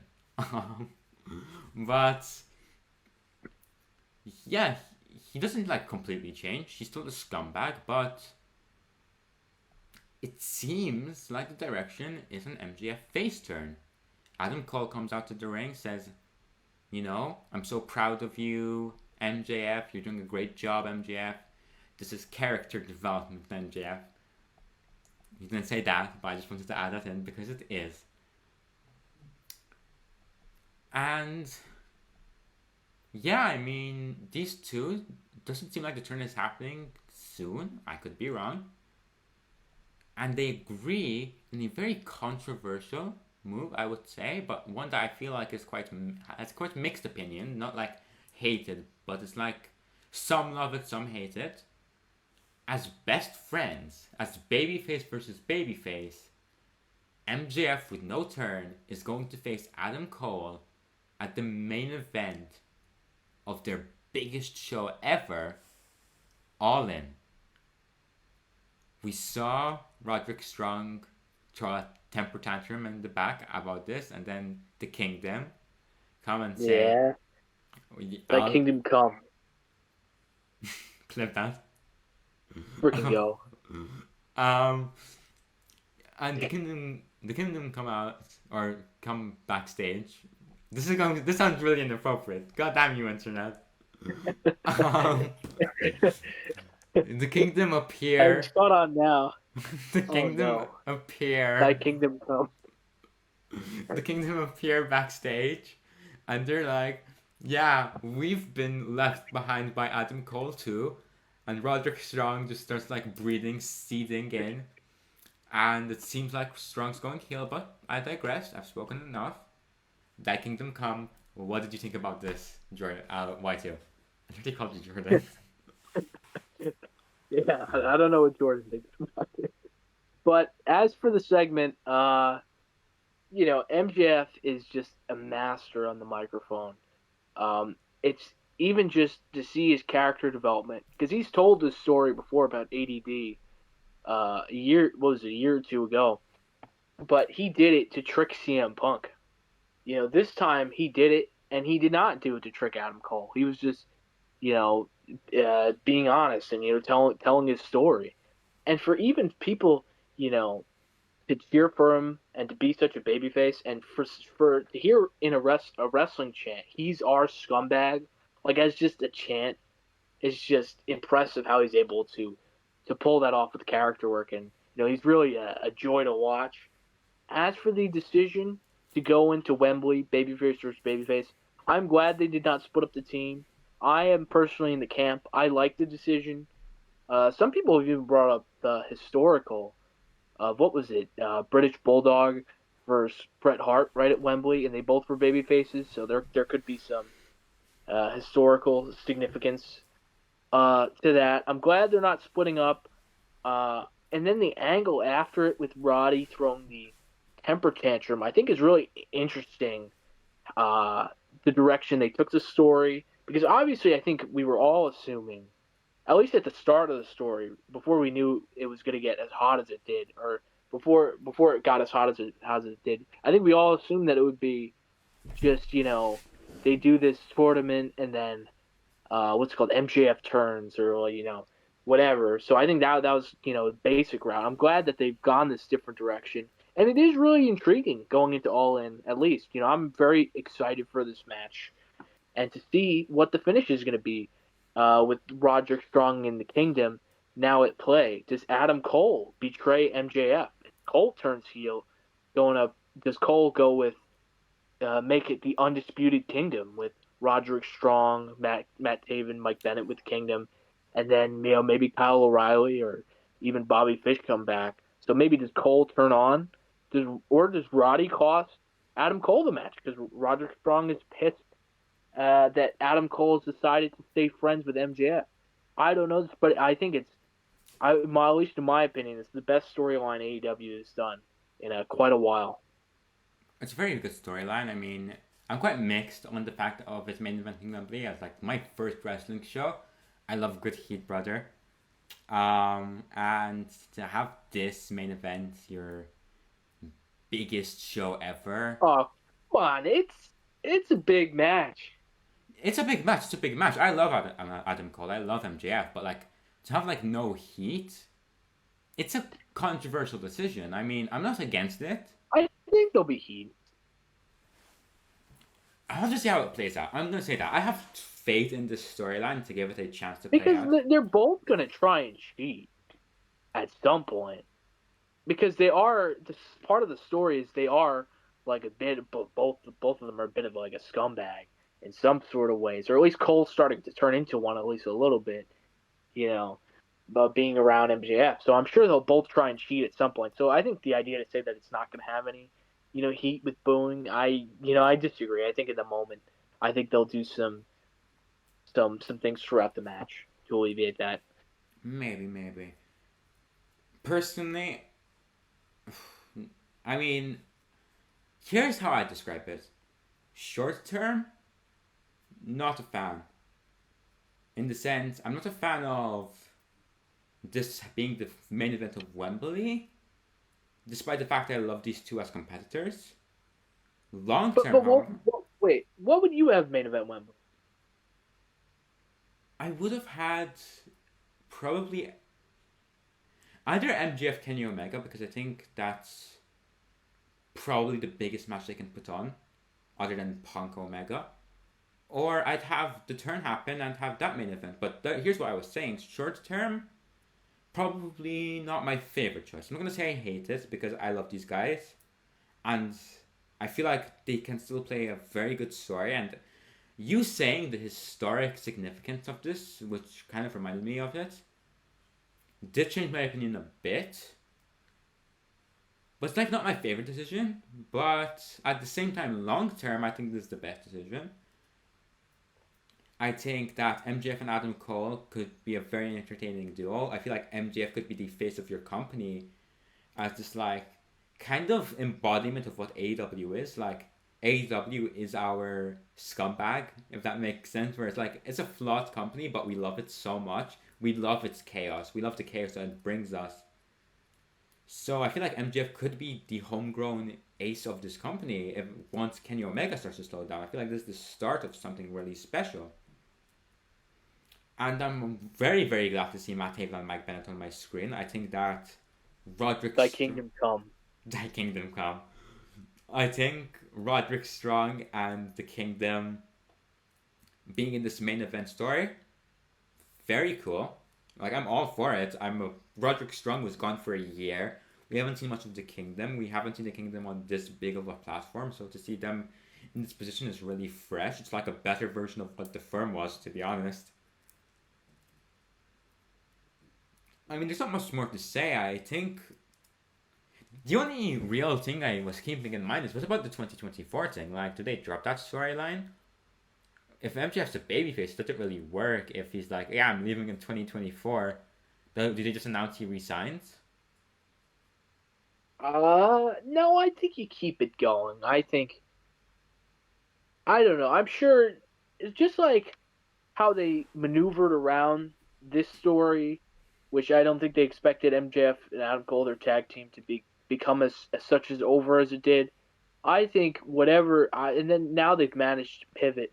But yeah, he doesn't completely change. He's still a scumbag, but it seems like the direction is an MJF face turn. Adam Cole comes out to the ring, says, I'm so proud of you, MJF. You're doing a great job, MJF. This is character development, MJF. He didn't say that, but I just wanted to add that in because it is. And yeah, these two, doesn't seem like the turn is happening soon. I could be wrong. And they agree in a very controversial move, I would say, but one that I feel like has quite mixed opinion. Not hated, but it's like some love it, some hate it. As best friends, as babyface versus babyface, MJF with no turn is going to face Adam Cole at the main event of their biggest show ever, All In. We saw Roderick Strong throw a temper tantrum in the back about this, and then the Kingdom come and say, "The Kingdom come." Clip that. Vikingo. And the kingdom come out or come backstage. This sounds really inappropriate. God damn you, internet. The kingdom appear. I'm spot on now. The kingdom appear. Thy kingdom come. The kingdom appear backstage, and they're like, "Yeah, we've been left behind by Adam Cole too." And Roderick Strong just starts like breathing, seething in. And it seems like Strong's going heel, but I digress. I've spoken enough. Thy Kingdom Come. What did you think about this, Jordan? Y2? I think they called you Jordan. Yeah, I don't know what Jordan thinks about it. But as for the segment, MJF is just a master on the microphone. It's even just to see his character development, because he's told this story before about ADD a year or two ago, but he did it to trick CM Punk. This time he did it, and he did not do it to trick Adam Cole. He was just, being honest and telling his story, and for even people, to cheer for him and to be such a babyface, and for to hear in a wrestling chant, "He's our scumbag," like as just a chant, it's just impressive how he's able to pull that off with character work, and he's really a joy to watch. As for the decision to go into Wembley, babyface versus babyface, I'm glad they did not split up the team. I am personally in the camp. I like the decision. Some people have even brought up the historical of what was it, British Bulldog versus Bret Hart right at Wembley, and they both were babyfaces, so there could be some historical significance to that. I'm glad they're not splitting up. And then the angle after it with Roddy throwing the temper tantrum, I think is really interesting. The direction they took the story, because obviously I think we were all assuming, at least at the start of the story, before we knew it was going to get as hot as it did, or before it got as hot as it did, I think we all assumed that it would be just they do this tournament and then what's it called, MJF turns, or whatever. So I think that was basic route. I'm glad that they've gone this different direction, and it is really intriguing going into All In. At least I'm very excited for this match, and to see what the finish is going to be with Roderick Strong in the Kingdom now at play. Does Adam Cole betray MJF? If Cole turns heel, does Cole go with make it the Undisputed Kingdom with Roderick Strong, Matt Taven, Mike Bennett with the Kingdom, and then maybe Kyle O'Reilly or even Bobby Fish come back? So maybe does Cole turn on? Does Roddy cost Adam Cole the match? Because Roderick Strong is pissed that Adam Cole has decided to stay friends with MJF. I don't know this, but I think at least in my opinion, it's the best storyline AEW has done in quite a while. It's a very good storyline. I mean, I'm quite mixed on the fact of its main eventing Wembley as like my first wrestling show. I love good heat, brother. And to have this main event, your biggest show ever. Oh, come on. It's a big match. It's a big match. It's a big match. I love Adam Cole. I love MJF. But like to have like no heat, it's a controversial decision. I mean, I'm not against it. I think there'll be heat. I'll just see how it plays out. I'm going to say that. I have faith in this storyline to give it a chance to play out. Because they're both going to try and cheat at some point. Because they are, this part of the story is they are like a bit, both of them are a bit of like a scumbag in some sort of ways. Or at least Cole's starting to turn into one at least a little bit, about being around MJF. So I'm sure they'll both try and cheat at some point. So I think the idea to say that it's not going to have any heat with booing, I disagree. I think in the moment, I think they'll do some some things throughout the match to alleviate that. Maybe. Personally, I mean, here's how I describe it. Short term, not a fan. In the sense, I'm not a fan of this being the main event of Wembley, despite the fact that I love these two as competitors. Long term, Wait, what would you have main event Wembley? I would have had probably either MJF Kenny Omega, because I think that's probably the biggest match they can put on, other than Punk Omega. Or I'd have the turn happen and have that main event. But here's what I was saying. Short term, probably not my favorite choice. I'm not going to say I hate it, because I love these guys. And I feel like they can still play a very good story. And you saying the historic significance of this, which kind of reminded me of it, did change my opinion a bit. But it's like not my favorite decision. But at the same time, long term, I think this is the best decision. I think that MJF and Adam Cole could be a very entertaining duo. I feel like MJF could be the face of your company as this like kind of embodiment of what AEW is. Like AEW is our scumbag, if that makes sense, where it's like it's a flawed company, but we love it so much. We love its chaos. We love the chaos that it brings us. So I feel like MJF could be the homegrown ace of this company if once Kenny Omega starts to slow down. I feel like this is the start of something really special. And I'm very, very glad to see Matt Taven and Mike Bennett on my screen. I think that Roderick... Thy kingdom come. Thy kingdom come. I think Roderick Strong and the Kingdom being in this main event story, very cool. Like, I'm all for it. Roderick Strong was gone for a year. We haven't seen much of the Kingdom. We haven't seen the Kingdom on this big of a platform. So to see them in this position is really fresh. It's like a better version of what the Firm was, to be honest. I mean, there's not much more to say. I think the only real thing I was keeping in mind is what about the 2024 thing? Like, do they drop that storyline? If MJF's a babyface, does it really work if he's like, yeah, I'm leaving in 2024? Do they just announce he resigns? No, I think you keep it going. I don't know. I'm sure it's just like how they maneuvered around this story, which I don't think they expected MJF and Adam Cole, their tag team, to become as such as over as it did. I think and then now they've managed to pivot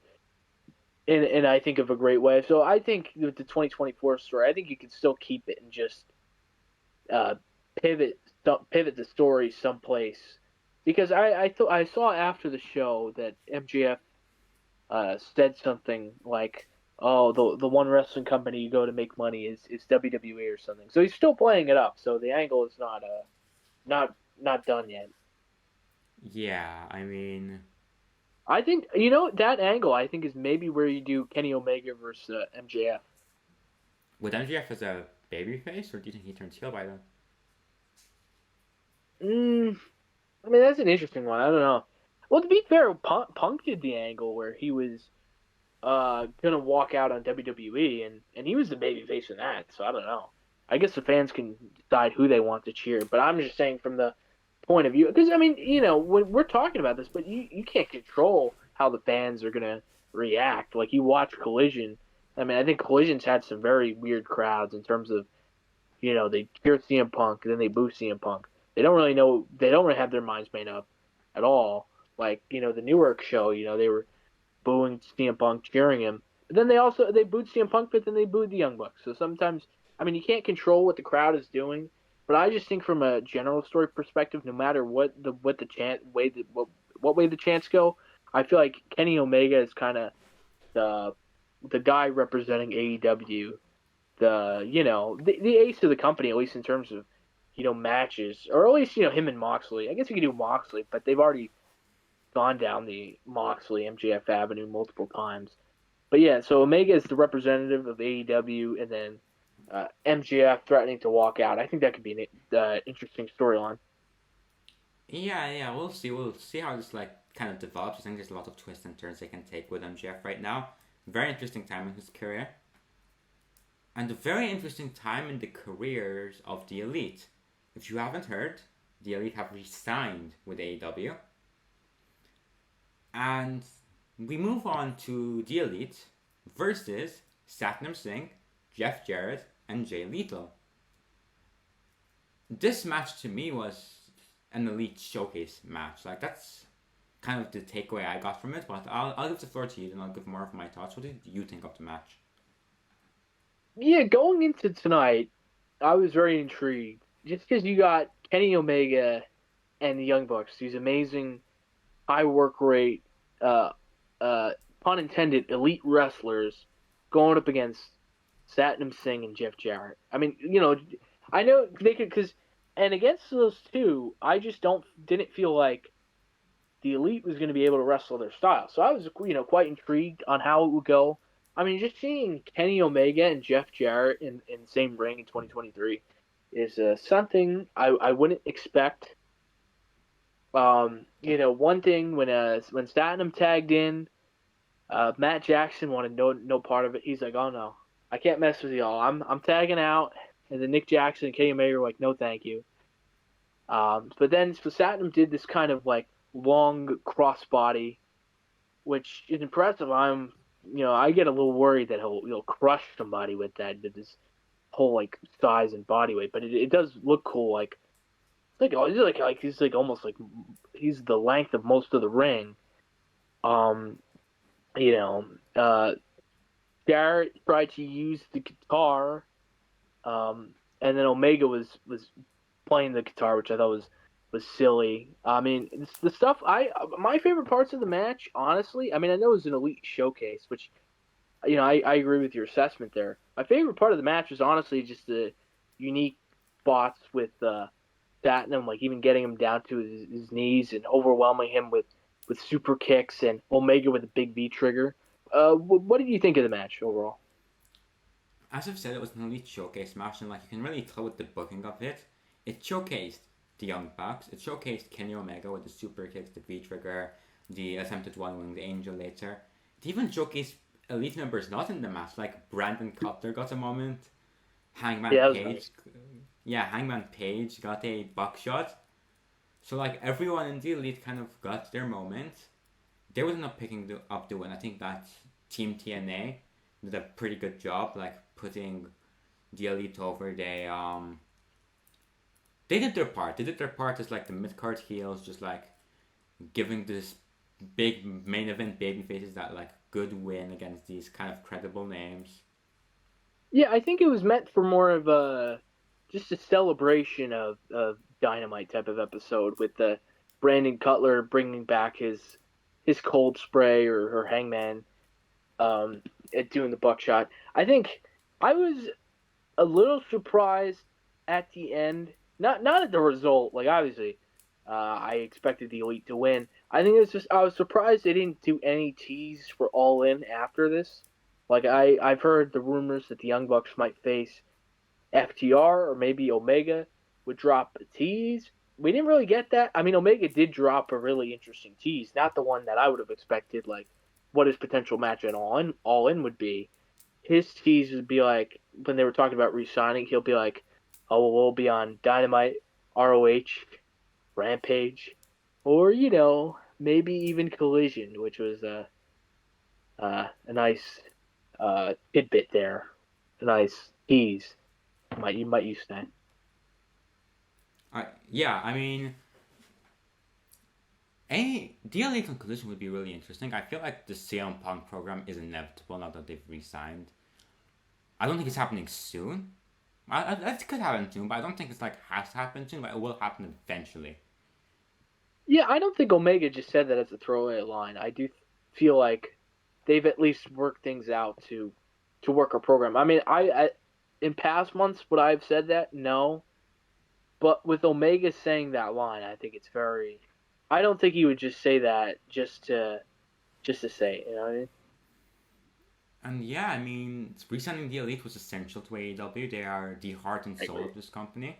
in I think of a great way. So I think with the 2024 story, I think you can still keep it and just pivot the story someplace, because I saw after the show that MJF said something like, oh, the one wrestling company you go to make money is WWE or something. So he's still playing it up. So the angle is not done yet. Yeah, I mean, I think that angle I think is maybe where you do Kenny Omega versus MJF. Would MJF as a babyface, or do you think he turns heel by then? I mean, that's an interesting one. I don't know. Well, to be fair, Punk did the angle where he was gonna walk out on WWE, and he was the babyface in that. So I don't know. I guess the fans can decide who they want to cheer, but I'm just saying from the point of view, because I mean, when we're talking about this, but you can't control how the fans are gonna react. Like, you watch Collision. I mean, I think Collision's had some very weird crowds in terms of, they cheer CM Punk and then they boo CM Punk. They don't really know. They don't really have their minds made up at all. Like, the Newark show, they were booing CM Punk, cheering him. But then they booed CM Punk, but then they booed the Young Bucks. So sometimes, I mean, you can't control what the crowd is doing. But I just think from a general story perspective, no matter what way the chants go, I feel like Kenny Omega is kind of the guy representing AEW, the ace of the company, at least in terms of matches, or at least him and Moxley. I guess you could do Moxley, but they've already gone down the Moxley MJF avenue multiple times. But yeah, so Omega is the representative of AEW, and then MJF threatening to walk out. I think that could be an interesting storyline. Yeah, we'll see. We'll see how this kind of develops. I think there's a lot of twists and turns they can take with MJF right now. Very interesting time in his career. And a very interesting time in the careers of the Elite. If you haven't heard, the Elite have re-signed with AEW. And we move on to the Elite versus Satnam Singh, Jeff Jarrett, and Jay Lethal. This match to me was an Elite showcase match. Like, that's kind of the takeaway I got from it. But I'll give the floor to you, and I'll give more of my thoughts. What did you think of the match? Yeah, going into tonight, I was very intrigued. Just because you got Kenny Omega and the Young Bucks, these amazing high work rate, pun intended, elite wrestlers going up against Satnam Singh and Jeff Jarrett. I mean, I know they could, and against those two, I just didn't feel like the Elite was going to be able to wrestle their style. So I was, quite intrigued on how it would go. I mean, just seeing Kenny Omega and Jeff Jarrett in the same ring in 2023 is something I wouldn't expect. One thing when Satnam tagged in, Matt Jackson wanted no part of it. He's like, "Oh no, I can't mess with y'all. I'm tagging out." And then Nick Jackson and Kenny Omega were like, "No, thank you." But then Satnam did this kind of like long crossbody, which is impressive. I get a little worried that he'll crush somebody with his whole like size and body weight, but it does look cool. Like he's like almost like he's the length of most of the ring. Jarrett tried to use the guitar, and then Omega was playing the guitar, which I thought was silly. I mean, the stuff my favorite parts of the match, honestly. I mean, I know it was an Elite showcase, which I agree with your assessment there. My favorite part of the match was honestly just the unique spots with Satnam, like even getting him down to his knees and overwhelming him with super kicks, and Omega with a big V trigger. What did you think of the match overall? As I've said, it was an Elite showcase match, and like you can really tell with the booking of it. It showcased the Young Bucks. It showcased Kenny Omega with the super kicks, the V trigger, the attempted one wing, the Angel later. It even showcased Elite members not in the match, like Brandon Cutler got a moment. Hangman Page, nice. Hangman Page got a buckshot. So like everyone in the Elite kind of got their moment. They would end up picking up the win. I think that Team TNA did a pretty good job, like putting the Elite over. They did their part. They did their part as like the mid-card heels, just like giving this big main event baby faces that like good win against these kind of credible names. Yeah, I think it was meant for more of just a celebration of Dynamite type of episode with the Brandon Cutler bringing back his cold spray or Hangman at doing the buckshot. I think I was a little surprised at the end. Not at the result. Like obviously, I expected the Elite to win. I think it's just I was surprised they didn't do any tease for All In after this. Like I've heard the rumors that the Young Bucks might face FTR or maybe Omega would drop a tease. We didn't really get that. I mean, Omega did drop a really interesting tease, not the one that I would have expected. Like what his potential match at All In would be. His tease would be like when they were talking about re-signing, he'll be like, "Oh, well, we'll be on Dynamite, ROH, Rampage, or maybe even Collision," which was a nice tidbit there, a nice tease. You might use that. I mean, the Elite on Collision would be really interesting. I feel like the CM Punk program is inevitable now that they've re-signed. I don't think it's happening soon. It could happen soon, but I don't think it's like has to happen soon, but it will happen eventually. Yeah, I don't think Omega just said that as a throwaway line. I do feel like they've at least worked things out to work a program. I mean, I in past months would I have said that? No. But with Omega saying that line, I think it's very. I don't think he would just say that just to say it. You know what I mean? And yeah, I mean, re-signing the Elite was essential to AEW. They are the heart and soul of this company.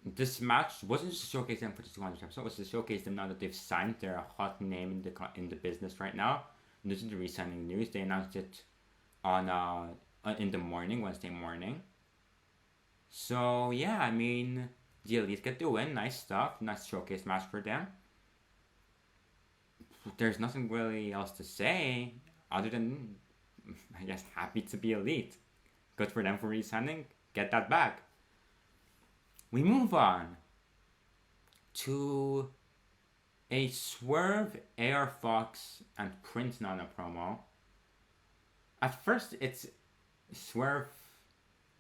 This match wasn't just to showcase them for the 200th episode. It was to showcase them now that they've signed. They're a hot name in the business right now. this is the re-signing news. They announced it on in the morning, Wednesday morning. So yeah, I mean, the Elite get the win. Nice stuff. Nice showcase match for them. There's nothing really else to say other than, I guess, happy to be Elite. Good for them for re-signing. Get that back. We move on to a Swerve, AR Fox, and Prince Nana promo. At first, it's Swerve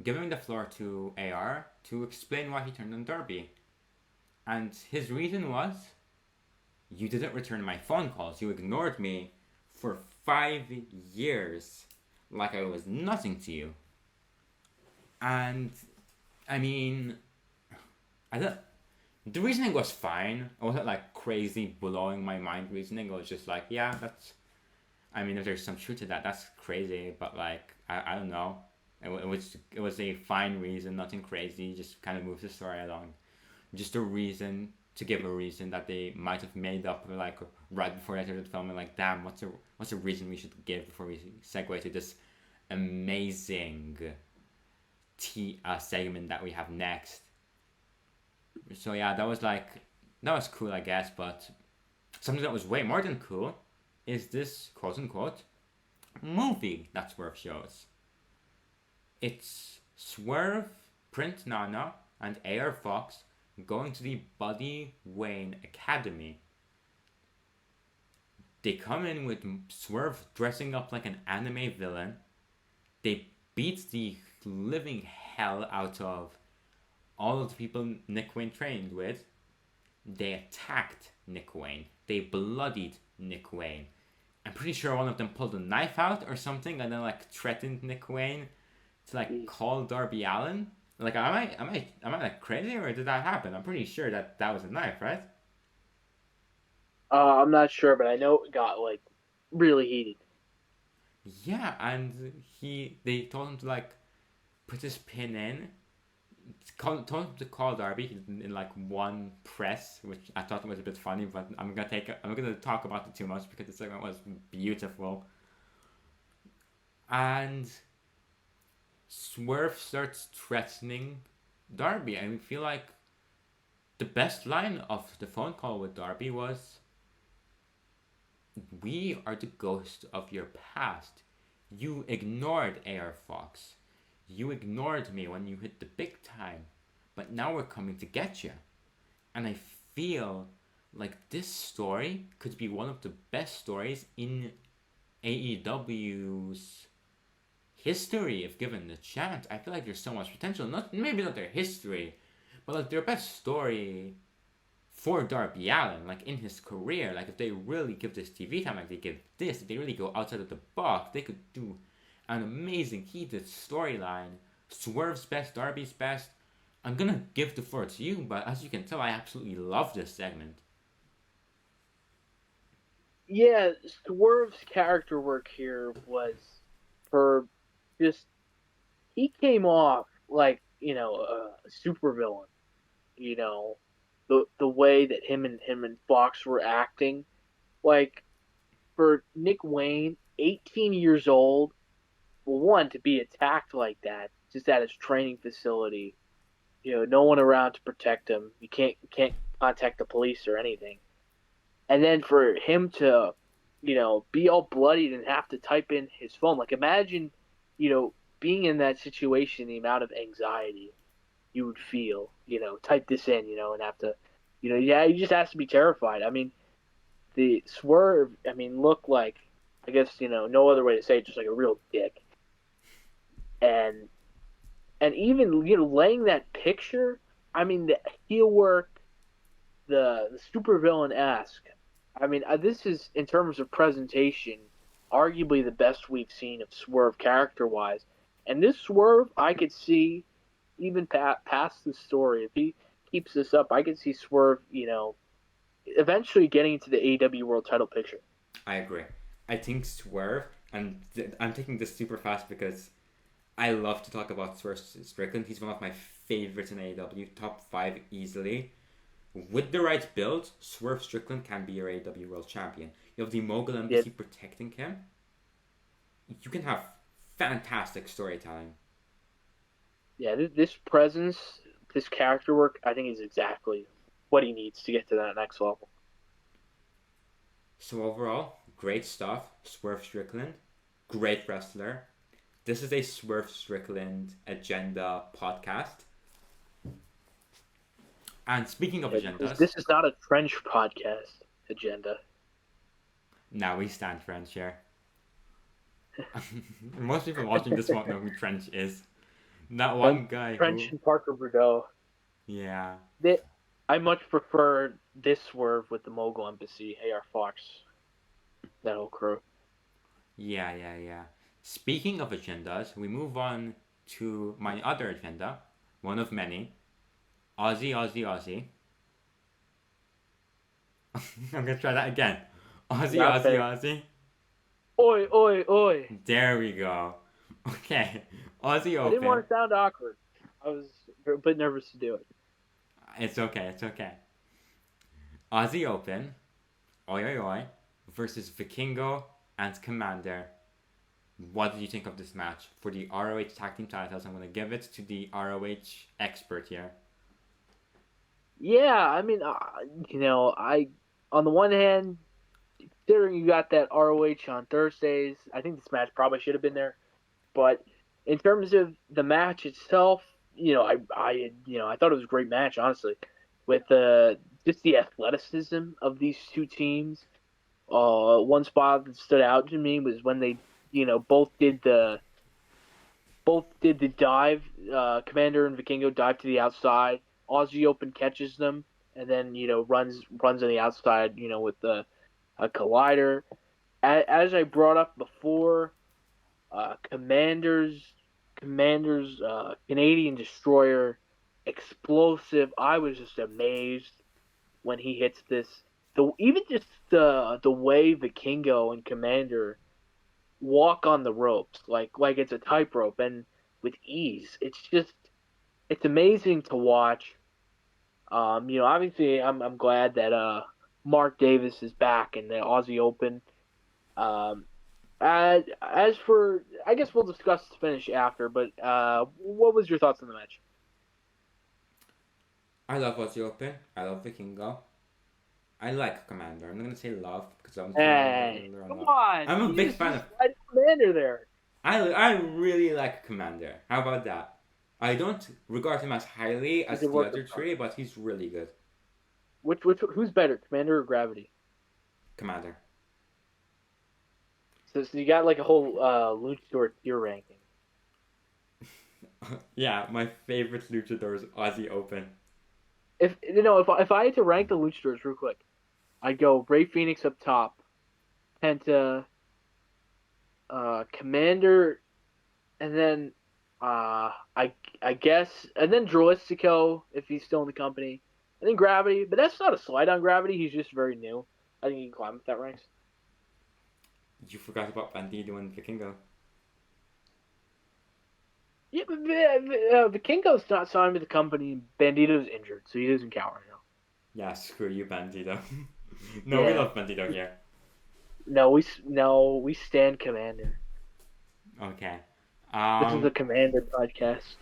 giving the floor to AR to explain why he turned on Darby. And his reason was, you didn't return my phone calls. You ignored me for 5 years like I was nothing to you. And, I mean, the reasoning was fine. It wasn't like crazy blowing my mind reasoning. It was just like, yeah, that's, I mean, if there's some truth to that, that's crazy. But like, I don't know. It was a fine reason, nothing crazy. Just kind of moves the story along. Just a reason to give a reason that they might have made up like right before they started filming. Like, damn, what's a reason we should give before we segue to this amazing segment that we have next. So yeah, that was cool, I guess. But something that was way more than cool is this quote unquote movie that Swerve shows. It's Swerve, Prince Nana, and AR Fox going to the Buddy Wayne Academy. They come in with Swerve dressing up like an anime villain. They beat the living hell out of all of the people Nick Wayne trained with. They attacked Nick Wayne. They bloodied Nick Wayne. I'm pretty sure one of them pulled a knife out or something and then like threatened Nick Wayne to like call Darby Allin. Like, am I like crazy, or did that happen? I'm pretty sure that was a knife, right? I'm not sure, but I know it got like really heated. Yeah, and they told him to like put his pin in. Told him to call Darby in like one press, which I thought was a bit funny, but I'm gonna talk about it too much because the segment was beautiful. And Swerve starts threatening Darby. I feel like the best line of the phone call with Darby was, "We are the ghost of your past. You ignored AR Fox. You ignored me when you hit the big time. But now we're coming to get you." And I feel like this story could be one of the best stories in AEW's history if given the chance. I feel like there's so much potential. Maybe not their history, but like their best story for Darby Allin, like in his career. Like if they really give this TV time, like they give this, if they really go outside of the box, they could do an amazing heated storyline. Swerve's best, Darby's best. I'm gonna give the floor to you, but as you can tell, I absolutely love this segment. Yeah, Swerve's character work here was for just, he came off like, a supervillain. The way that him and Fox were acting, like for Nick Wayne, 18 years old, well, one, to be attacked like that just at his training facility, no one around to protect him. You can't contact the police or anything, and then for him to, be all bloodied and have to type in his phone. Like imagine, being in that situation, the amount of anxiety you would feel, type this in, and have to, you just have to be terrified. I mean, the Swerve, looked like, I guess, no other way to say it, just like a real dick. And even, laying that picture, the heel work, the supervillain-esque, this is, in terms of presentation, arguably the best we've seen of Swerve character-wise. And this Swerve, I could see, even past the story, if he keeps this up, I could see Swerve, eventually getting into the AEW World Title picture. I agree. I think Swerve, and I'm taking this super fast because I love to talk about Swerve Strickland. He's one of my favorites in AEW, top 5 easily. with the right build, Swerve Strickland can be your AEW World Champion. You have the Mogul Embassy protecting him. You can have fantastic storytelling. Yeah, this presence, this character work, I think is exactly what he needs to get to that next level. So overall, great stuff. Swerve Strickland, great wrestler. This is a Swerve Strickland agenda podcast. And speaking of agendas... This is not a French podcast agenda. Now we stand French here. Most people watching this won't know who Trent is. That one guy French and Parker Bordeaux. Yeah. I much prefer this Swerve with the Mogul Embassy, AR Fox, that whole crew. Yeah. Speaking of agendas, we move on to my other agenda, one of many. Aussie. I'm gonna try that again. Aussie. Oi. There we go. Okay. Aussie Open. I didn't want to sound awkward. I was a bit nervous to do it. It's okay. Aussie Open. Oi. Versus Vikingo and Komander. What did you think of this match? For the ROH Tag Team titles, I'm going to give it to the ROH expert here. Yeah, I mean, on the one hand, considering you got that ROH on Thursdays, I think this match probably should have been there. But in terms of the match itself, I thought it was a great match, honestly, with just the athleticism of these two teams. One spot that stood out to me was when they, both did the dive. Komander and Vikingo dive to the outside. Aussie Open catches them and then runs on the outside, with a collider. As I brought up before, Komander's Canadian Destroyer, explosive. I was just amazed when he hits this. Even just the way Vikingo and Komander walk on the ropes, like it's a tightrope, and with ease. It's amazing to watch. Obviously, I'm glad that Mark Davis is back in the Aussie Open. As for, I guess we'll discuss the finish after. But what was your thoughts on the match? I love Aussie Open. I love Vikingo. I like Komander. I'm not gonna say love because I'm. Come on! I'm a big fan of Komander there. I really like Komander. How about that? I don't regard him as highly as the other three, but he's really good. Who's better, Komander or Gravity? Komander. So you got like a whole luchador tier ranking. Yeah, my favorite luchador is Aussie Open. If I had to rank the luchadors real quick, I'd go Rey Fenix up top, Penta, Komander, and then I guess, and then Droistico if he's still in the company, and then Gravity. But that's not a slight on Gravity. He's just very new. I think he can climb up that ranks. You forgot about Bandido and Vikingo. Yeah, but Vikingo's not signed with the company. Bandito's injured, so he doesn't count right now. Yeah, screw you, Bandido. We love Bandido here. No, we stand Komander. Okay. This is the Komander podcast.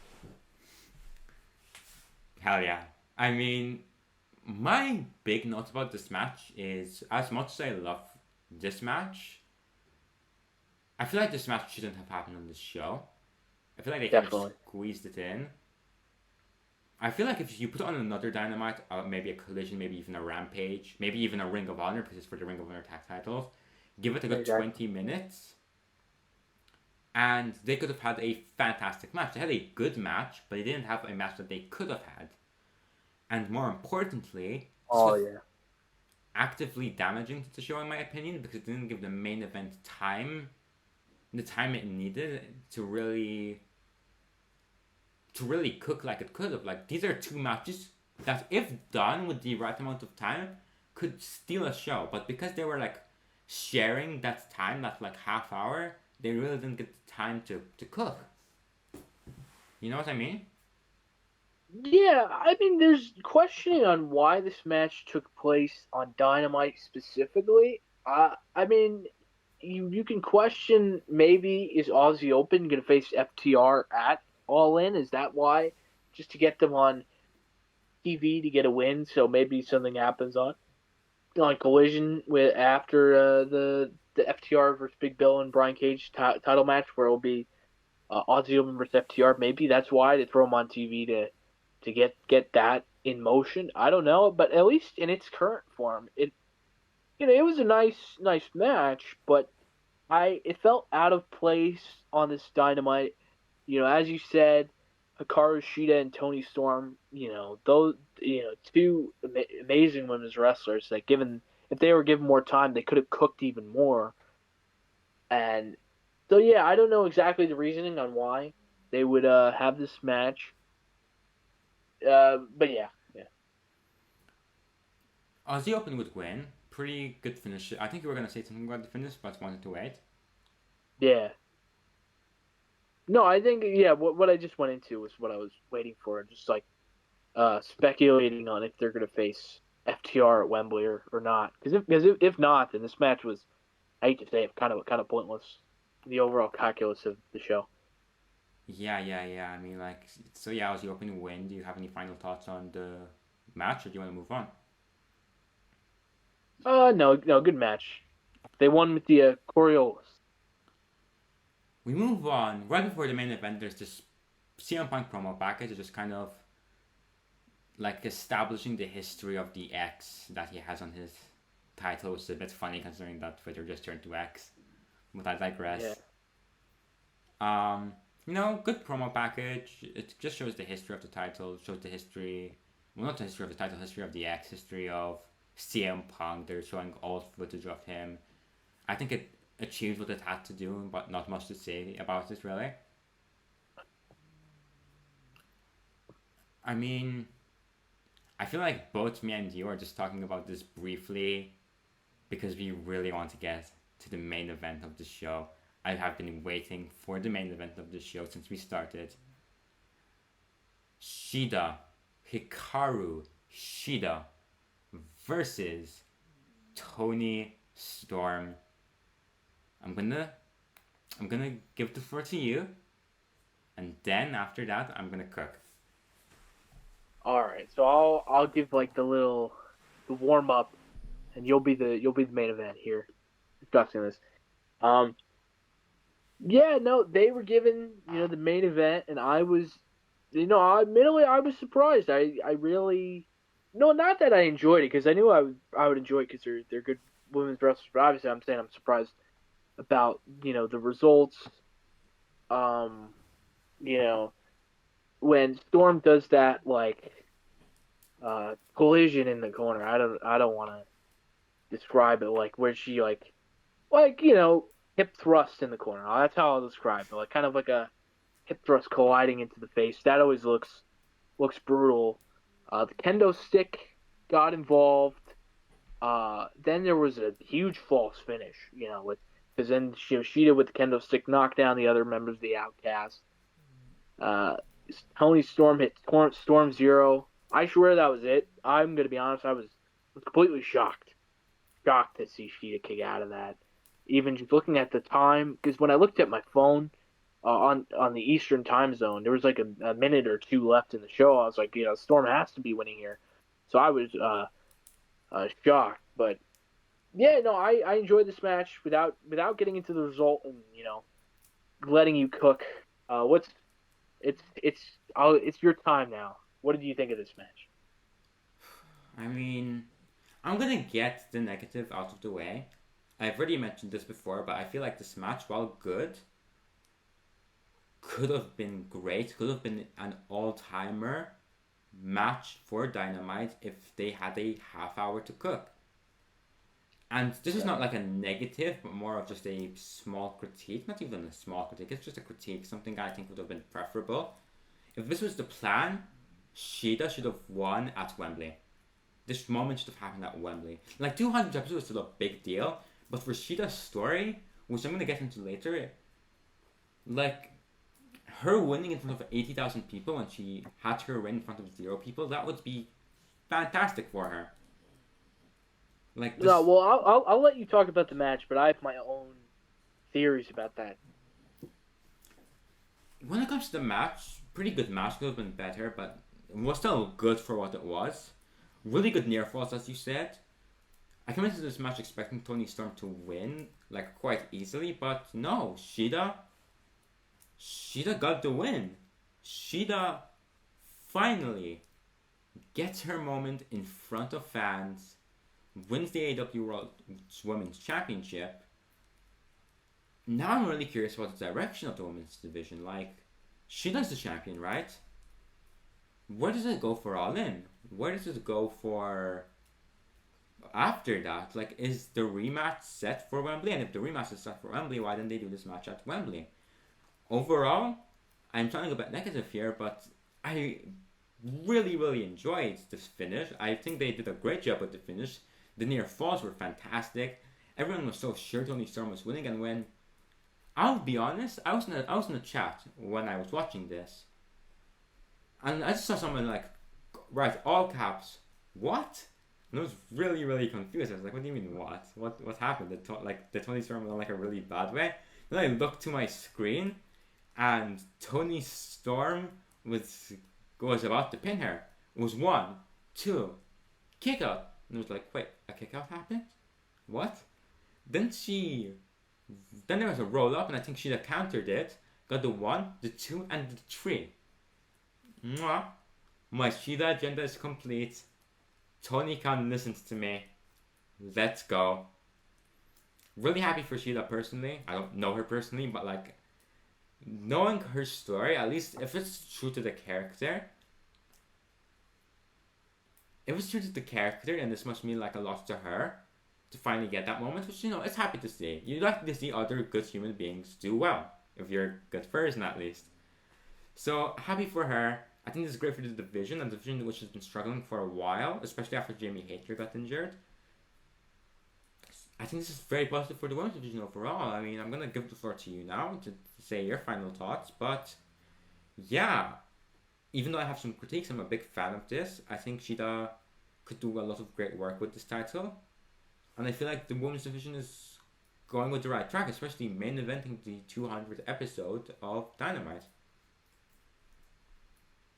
Hell yeah. I mean, my big note about this match is, as much as I love this match, I feel like this match shouldn't have happened on this show. I feel like they kind of squeezed it in. I feel like if you put on another Dynamite, maybe a Collision, maybe even a Rampage, maybe even a Ring of Honor, because it's for the Ring of Honor tag titles, give it a good 20 minutes, and they could have had a fantastic match. They had a good match, but they didn't have a match that they could have had. And more importantly, actively damaging to the show, in my opinion, because it didn't give the main event the time it needed to really cook like it could have. Like, these are two matches that, if done with the right amount of time, could steal a show. But because they were like sharing that time, that like half hour, they really didn't get the time to cook. You know what I mean? Yeah, I mean, there's questioning on why this match took place on Dynamite specifically. I mean, you can question maybe is Aussie Open going to face FTR at All In? Is that why? Just to get them on TV to get a win, so maybe something happens on Collision with after the FTR versus Big Bill and Brian Cage title match where it'll be Aussie Open versus FTR. Maybe that's why they throw them on TV to get that in motion. I don't know, but at least in its current form, it was a nice match, but it felt out of place on this Dynamite. As you said, Hikaru Shida and Toni Storm, those two amazing women's wrestlers that given if they were given more time, they could have cooked even more. And so yeah, I don't know exactly the reasoning on why they would have this match. But yeah, yeah. Aussie Open would win. Pretty good finish. I think you were gonna say something about the finish, but wanted to wait. Yeah. No, I think yeah. What I just went into was what I was waiting for, just like speculating on if they're gonna face FTR at Wembley or not. Because if not, then this match was, I hate to say it, kind of pointless. The overall calculus of the show. Yeah. I mean, like, so yeah, Aussie Open win. Do you have any final thoughts on the match, or do you want to move on? No, good match. They won with the Coriolis. We move on. Right before the main event, there's this CM Punk promo package. It's just kind of like establishing the history of the X that he has on his title, which is a bit funny considering that Twitter just turned to X. But I digress. Yeah. Good promo package. It just shows the history of the title, shows the history, well, not the history of the title, history of the X, history of CM Punk. They're showing old footage of him. I think it achieved what it had to do, but not much to say about it, really. I mean, I feel like both me and you are just talking about this briefly because we really want to get to the main event of the show. I have been waiting for the main event of the show since we started. Hikaru Shida versus Toni Storm. I'm gonna give the floor to you, and then after that I'm gonna cook. All right, so I'll give like the warm up, and you'll be the main event here discussing this. Yeah, no, they were given the main event, and I was, admittedly I was surprised. I really, no, not that I enjoyed it because I knew I would enjoy it because they're good women's wrestlers. But obviously, I'm saying I'm surprised about the results. Um, you know, when Storm does that like collision in the corner, I don't want to describe it like where she like hip thrust in the corner. That's how I'll describe it. Like kind of like a hip thrust colliding into the face. That always looks brutal. The kendo stick got involved. Then there was a huge false finish. Because then Shida with the kendo stick knocked down the other members of the Outcast. Toni Storm hit Storm Zero. I swear that was it. I'm gonna be honest. I was completely shocked to see Shida kick out of that. Even just looking at the time, because when I looked at my phone on the Eastern time zone, there was like a minute or two left in the show. I was like, Storm has to be winning here. So I was shocked. But yeah, no, I enjoyed this match without getting into the result and letting you cook. It's your time now. What did you think of this match? I mean, I'm gonna get the negative out of the way. I've already mentioned this before, but I feel like this match, while good, could have been great, could have been an all-timer match for Dynamite if they had a half hour to cook. And this is not like a negative, but more of just a small critique. Not even a small critique, it's just a critique, something I think would have been preferable. If this was the plan, Shida should have won at Wembley. This moment should have happened at Wembley. Like, 200 episodes is still a big deal, but for Shida's story, which I'm going to get into later, like, her winning in front of 80,000 people when she had her win in front of 0 people, that would be fantastic for her. Like this, No, well, I'll let you talk about the match, but I have my own theories about that. when it comes to the match, pretty good match, could have been better, but it was still good for what it was. Really good near falls, as you said. I came into this match expecting Toni Storm to win, like, quite easily, but no, Shida got the win. Shida finally gets her moment in front of fans, wins the AEW World Women's Championship. Now I'm really curious about the direction of the women's division. Like, Shida's the champion, right? Where does it go for All In? Where does it go for after that? Like, is the rematch set for Wembley? And if the rematch is set for Wembley, why didn't they do this match at Wembley? Overall, I'm trying to go a bit negative here, but I really, really enjoyed this finish. I think they did a great job with the finish. The near falls were fantastic. Everyone was so sure Toni Storm was winning, and when I'll be honest, I was in a chat when I was watching this, and I just saw someone like, right, all caps, what? And I was really, really confused. I was like, what do you mean what? What happened? Did Toni Storm went like a really bad way? Then I looked to my screen, and Toni Storm was about to pin her. It was 1, 2, kick out. And it was like, wait, a kick out happened? What? Then there was a roll up, and I think Shida countered it. Got the 1, the 2, and the 3. Mwah. My Shida agenda is complete. Toni Khan listens to me. Let's go. Really happy for Shida personally. I don't know her personally, but like, knowing her story, at least if it's true to the character, then this must mean like a lot to her to finally get that moment, which, it's happy to see. You like to see other good human beings do well, if you're a good person at least. So happy for her. I think this is great for the division, a division which has been struggling for a while, especially after Jamie Hayter got injured. I think this is very positive for the women's division overall. I mean, I'm going to give the floor to you now to say your final thoughts, but yeah, even though I have some critiques, I'm a big fan of this. I think Shida could do a lot of great work with this title, and I feel like the women's division is going with the right track, especially main eventing the 200th episode of Dynamite.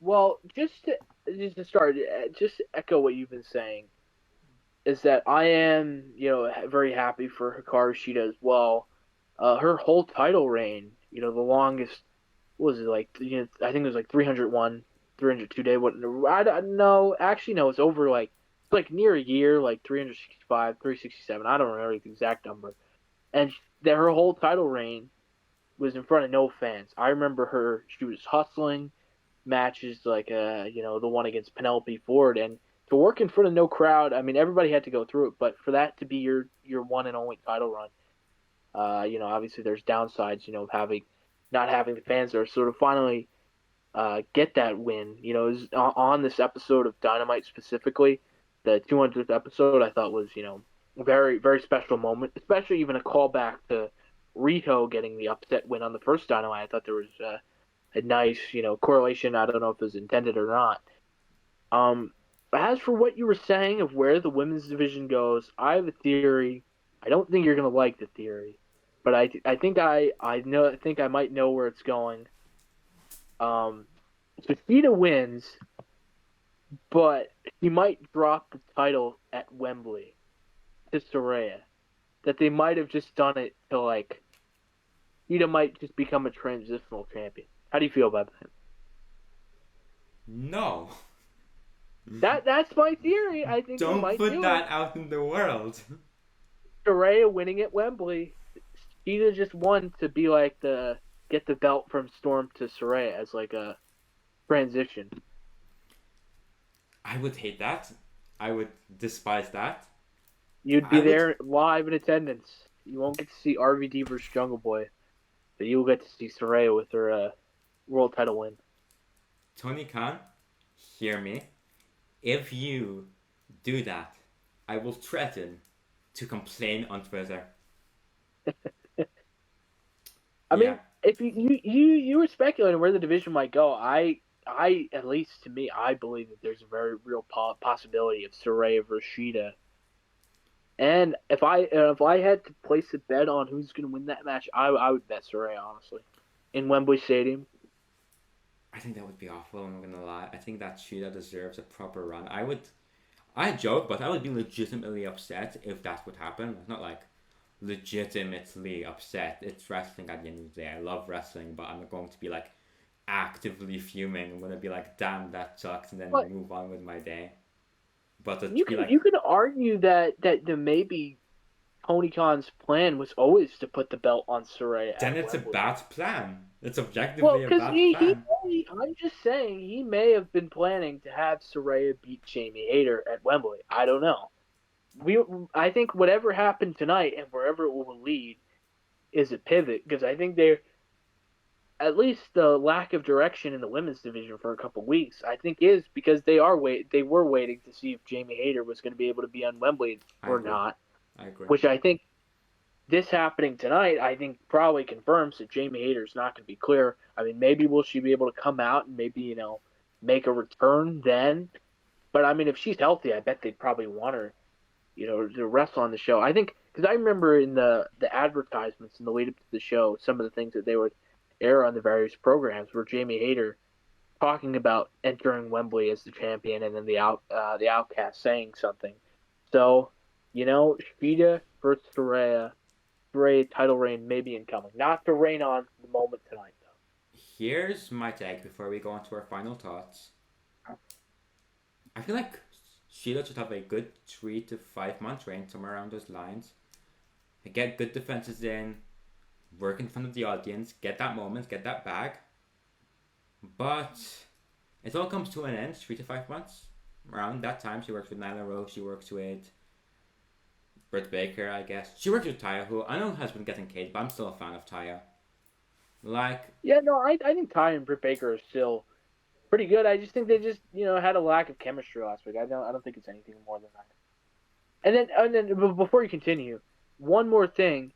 Well, just to start, just to echo what you've been saying, is that I am, very happy for Hikaru Shida as well. Her whole title reign, the longest, what was it, like, I think it was like 301, 302 day. What? I don't know. Actually, no, it's over like near a year, like 365, 367. I don't remember the exact number. And that her whole title reign was in front of no fans. I remember she was hustling matches like the one against Penelope Ford, and to work in front of no crowd. I mean, everybody had to go through it, but for that to be your one and only title run, obviously there's downsides, not having the fans there. So to finally get that win, is on this episode of Dynamite specifically, the 200th episode, I thought was a very, very special moment, especially even a callback to Hijo getting the upset win on the first Dynamite. I thought there was a nice, correlation. I don't know if it was intended or not. As for what you were saying of where the women's division goes, I have a theory. I don't think you're gonna like the theory, but I think I might know where it's going. So Shida wins, but he might drop the title at Wembley to Saraya. That they might have just done it to like Shida might just become a transitional champion. How do you feel about that? No. That's my theory. I think don't might put do that it. out in the world. Saraya winning at Wembley. Shida just won to be like get the belt from Storm to Saraya as like a transition. I would hate that. I would despise that. You'd be there live in attendance. You won't get to see RVD versus Jungle Boy, but you'll get to see Saraya with her world title win. Tony Khan, hear me. If you do that, I will threaten to complain on Twitter. I mean, if you were speculating where the division might go, I at least to me, I believe that there's a very real possibility of Saraya versus Shida. And if I had to place a bet on who's going to win that match, I would bet Saraya, honestly, in Wembley Stadium. I think that would be awful. I'm not gonna lie. I think that Shida deserves a proper run. I joke, but I would be legitimately upset if that would happen. Not like legitimately upset. It's wrestling at the end of the day. I love wrestling, but I'm not going to be like actively fuming. I'm gonna be like, damn, that sucks, and then But move on with my day. But to you be can like, you can argue that the maybe Tony Khan's plan was always to put the belt on Saraya then at it's a Wembley. bad plan. It's Well, objectively a because bad plan. I'm just saying he may have been planning to have Saraya beat Jamie Hayter at Wembley. I don't know. I think whatever happened tonight and wherever it will lead is a pivot because I think they're at least the lack of direction in the women's division for a couple weeks. I think is because they were waiting to see if Jamie Hayter was going to be able to be on Wembley I or agree. not, I agree. which I think this happening tonight, I think probably confirms that Jamie Hayter's not going to be clear. I mean, maybe will she be able to come out and maybe make a return then? But I mean, if she's healthy, I bet they'd probably want her, to wrestle on the show. I think because I remember in the advertisements in the lead up to the show, some of the things that they would air on the various programs were Jamie Hayter talking about entering Wembley as the champion, and then the Outcast saying something. So, Shida versus Saraya title reign may be incoming. Not to reign on the moment tonight, though. Here's my take before we go on to our final thoughts. I feel like Sheila should have a good 3 to 5 month reign, somewhere around those lines. Get good defenses in, work in front of the audience, get that moment, get that bag. But it all comes to an end 3 to 5 months. Around that time, she works with Nyla Rose, she works with Britt Baker, I guess. She works with Taya, who I know has been getting caged, but I'm still a fan of Taya. Yeah, no, I think Ty and Britt Baker are still pretty good. I just think they just had a lack of chemistry last week. I don't think it's anything more than that. And then before you continue, one more thing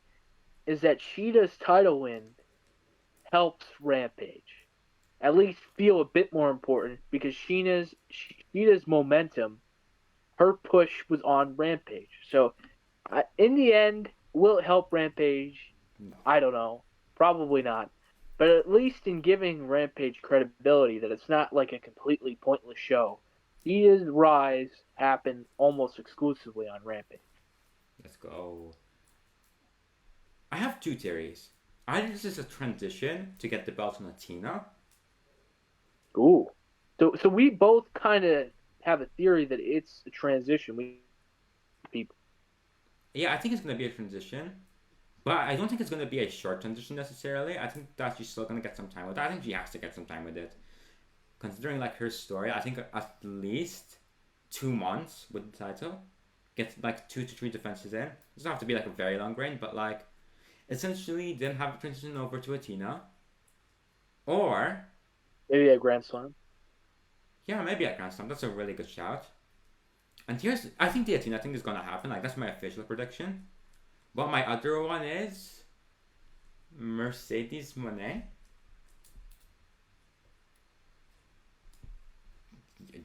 is that Shida's title win helps Rampage at least feel a bit more important because Shida's momentum, her push was on Rampage. So in the end, will it help Rampage? No. I don't know. Probably not. But at least in giving Rampage credibility that it's not like a completely pointless show, Shida's rise happened almost exclusively on Rampage. Let's go. I have 2 theories. Either this is a transition to get the belt on Athena. Ooh. So we both kind of have a theory that it's a transition. People. Yeah, I think it's going to be a transition. But I don't think it's going to be a short transition necessarily. I think that she's still going to get some time with it. I think she has to get some time with it. Considering like her story, I think at least 2 months with the title. Get like 2 to 3 defenses in. It doesn't have to be like a very long reign, but like essentially then have a transition over to Athena. Or Maybe a Grand Slam. yeah, maybe at Grand Slam. That's a really good shout. And I think the Athena thing is going to happen. Like that's my official prediction. But my other one is Mercedes Moné.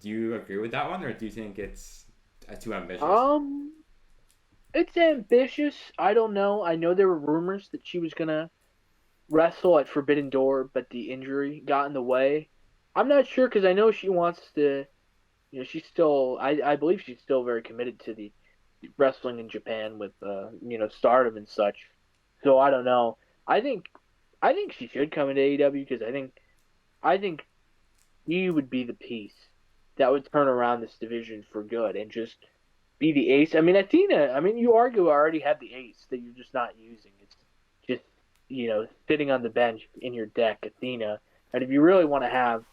Do you agree with that one, or do you think it's too ambitious? It's ambitious. I don't know. I know there were rumors that she was gonna wrestle at Forbidden Door, but the injury got in the way. I'm not sure because I know she wants to. She's still. I believe she's still very committed to the wrestling in Japan with Stardom and such. So I don't know. I think she should come into AEW because I think he would be the piece that would turn around this division for good and just be the ace. I mean, Athena. I mean, you argue already had the ace that you're just not using. It's just sitting on the bench in your deck, Athena. And if you really want to have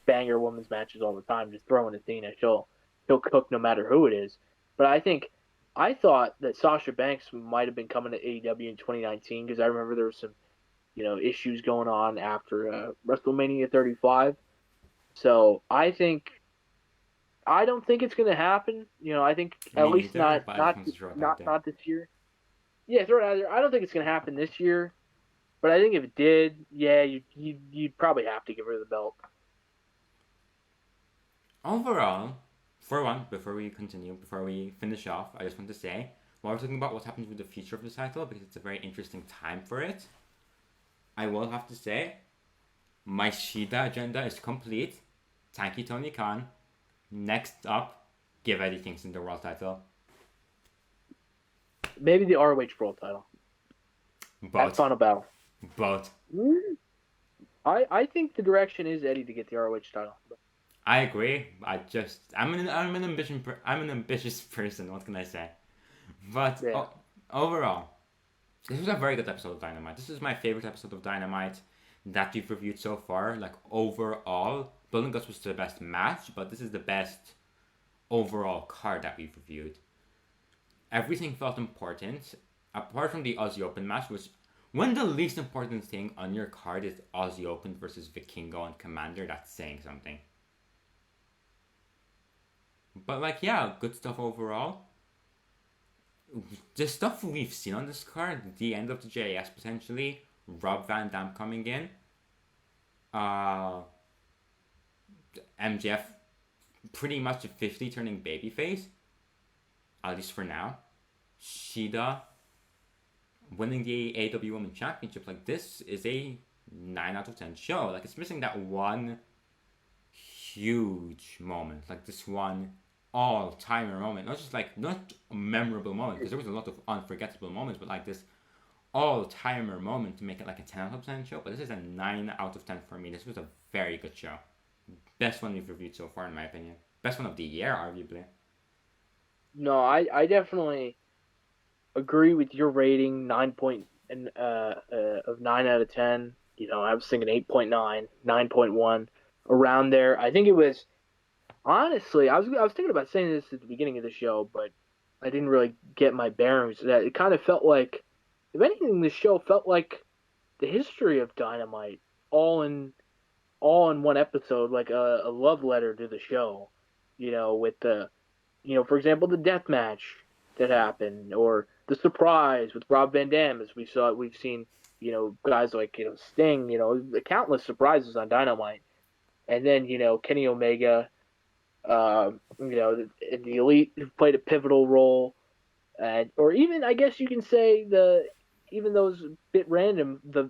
banger women's matches all the time, just throw in Athena. She'll cook no matter who it is. But I thought that Sasha Banks might have been coming to AEW in 2019 because I remember there was some, issues going on after WrestleMania 35. So I don't think it's going to happen. I think at Me least neither, but I just want to throw it out there. not this year. Yeah, throw it out there. I don't think it's going to happen this year. But I think if it did, yeah, you'd probably have to give her the belt. Overall, for one, before we finish off, I just want to say, while we're talking about what happens with the future of the title, because it's a very interesting time for it, I will have to say, my Shida agenda is complete. Thank you, Tony Khan. Next up, give Eddie Kingston the world title. Maybe the ROH world title. Both. Final battle. Both. I think the direction is Eddie to get the ROH title. I agree. I'm an ambitious person. What can I say? But yeah. Overall, this was a very good episode of Dynamite. This is my favorite episode of Dynamite that we've reviewed so far. Like overall, Blood and Guts was the best match, but this is the best overall card that we've reviewed. Everything felt important, apart from the Aussie Open match, which when the least important thing on your card is Aussie Open versus Vikingo and Komander, that's saying something. But like, yeah, good stuff overall. The stuff we've seen on this card, the end of the JS potentially, Rob Van Dam coming in, MJF pretty much a 50 turning babyface, at least for now. Shida winning the AEW Women's Championship, like this is a 9 out of 10 show. Like it's missing that one huge moment, like this one all-timer moment, not a memorable moment, because there was a lot of unforgettable moments, but like this all-timer moment to make it like a 10 out of 10 show. But this is a 9 out of 10 for me. This was a very good show. Best one we've reviewed so far, in my opinion. Best one of the year, arguably. No, I definitely agree with your rating, 9 of 9 out of 10. You know, I was thinking 8.9, 9.1, around there. I think it was, honestly, I was thinking about saying this at the beginning of the show, but I didn't really get my bearings. That it kind of felt like, if anything, this show felt like the history of Dynamite, all in one episode, like a love letter to the show. You know, with the, for example, the death match that happened, or the surprise with Rob Van Dam, as we've seen, guys like, Sting, the countless surprises on Dynamite. And then, Kenny Omega, the Elite who played a pivotal role, or even, I guess you can say, even those bit random, the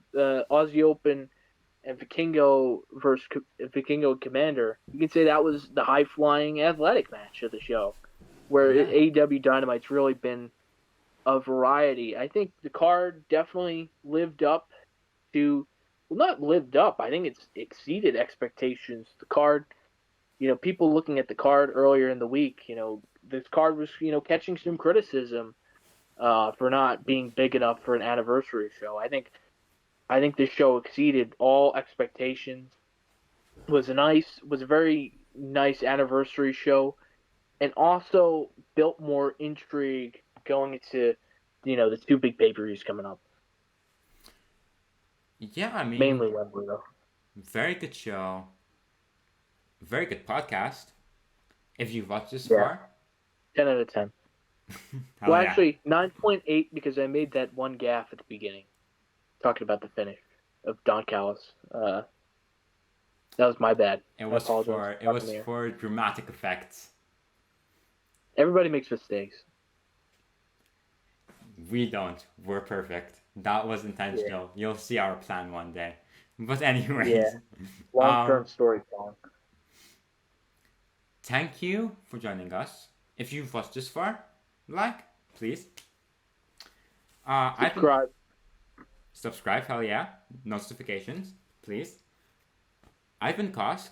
Aussie Open and Vikingo versus Vikingo and Komander, you can say that was the high-flying athletic match of the show, where AEW Dynamite's really been a variety. I think the card definitely lived up to, well, not lived up, I think it's exceeded expectations. The card, people looking at the card earlier in the week, this card was, catching some criticism for not being big enough for an anniversary show. I think this show exceeded all expectations. Was a very nice anniversary show, and also built more intrigue going into, the two big pay-per-views coming up. Yeah, I mean, mainly Wembley though. Very good show. Very good podcast. If you've watched this far, 10 out of 10. Well, actually, 9.8 because I made that one gaffe at the beginning, talking about the finish of Don Callis. That was my bad. It was for dramatic effects. Everybody makes mistakes. We don't. We're perfect. That was intentional. Yeah. You'll see our plan one day. But anyways. Long-term storytelling. Thank you for joining us. If you've watched this far, please. Subscribe, hell yeah. Notifications, please. I've been Kosk.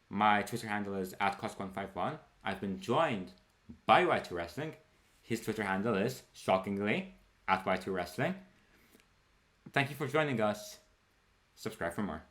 My Twitter handle is @Cosk Y2Wrestling. I've been joined by Y2Wrestling. His Twitter handle is, shockingly, @Y2Wrestling. Thank you for joining us. Subscribe for more.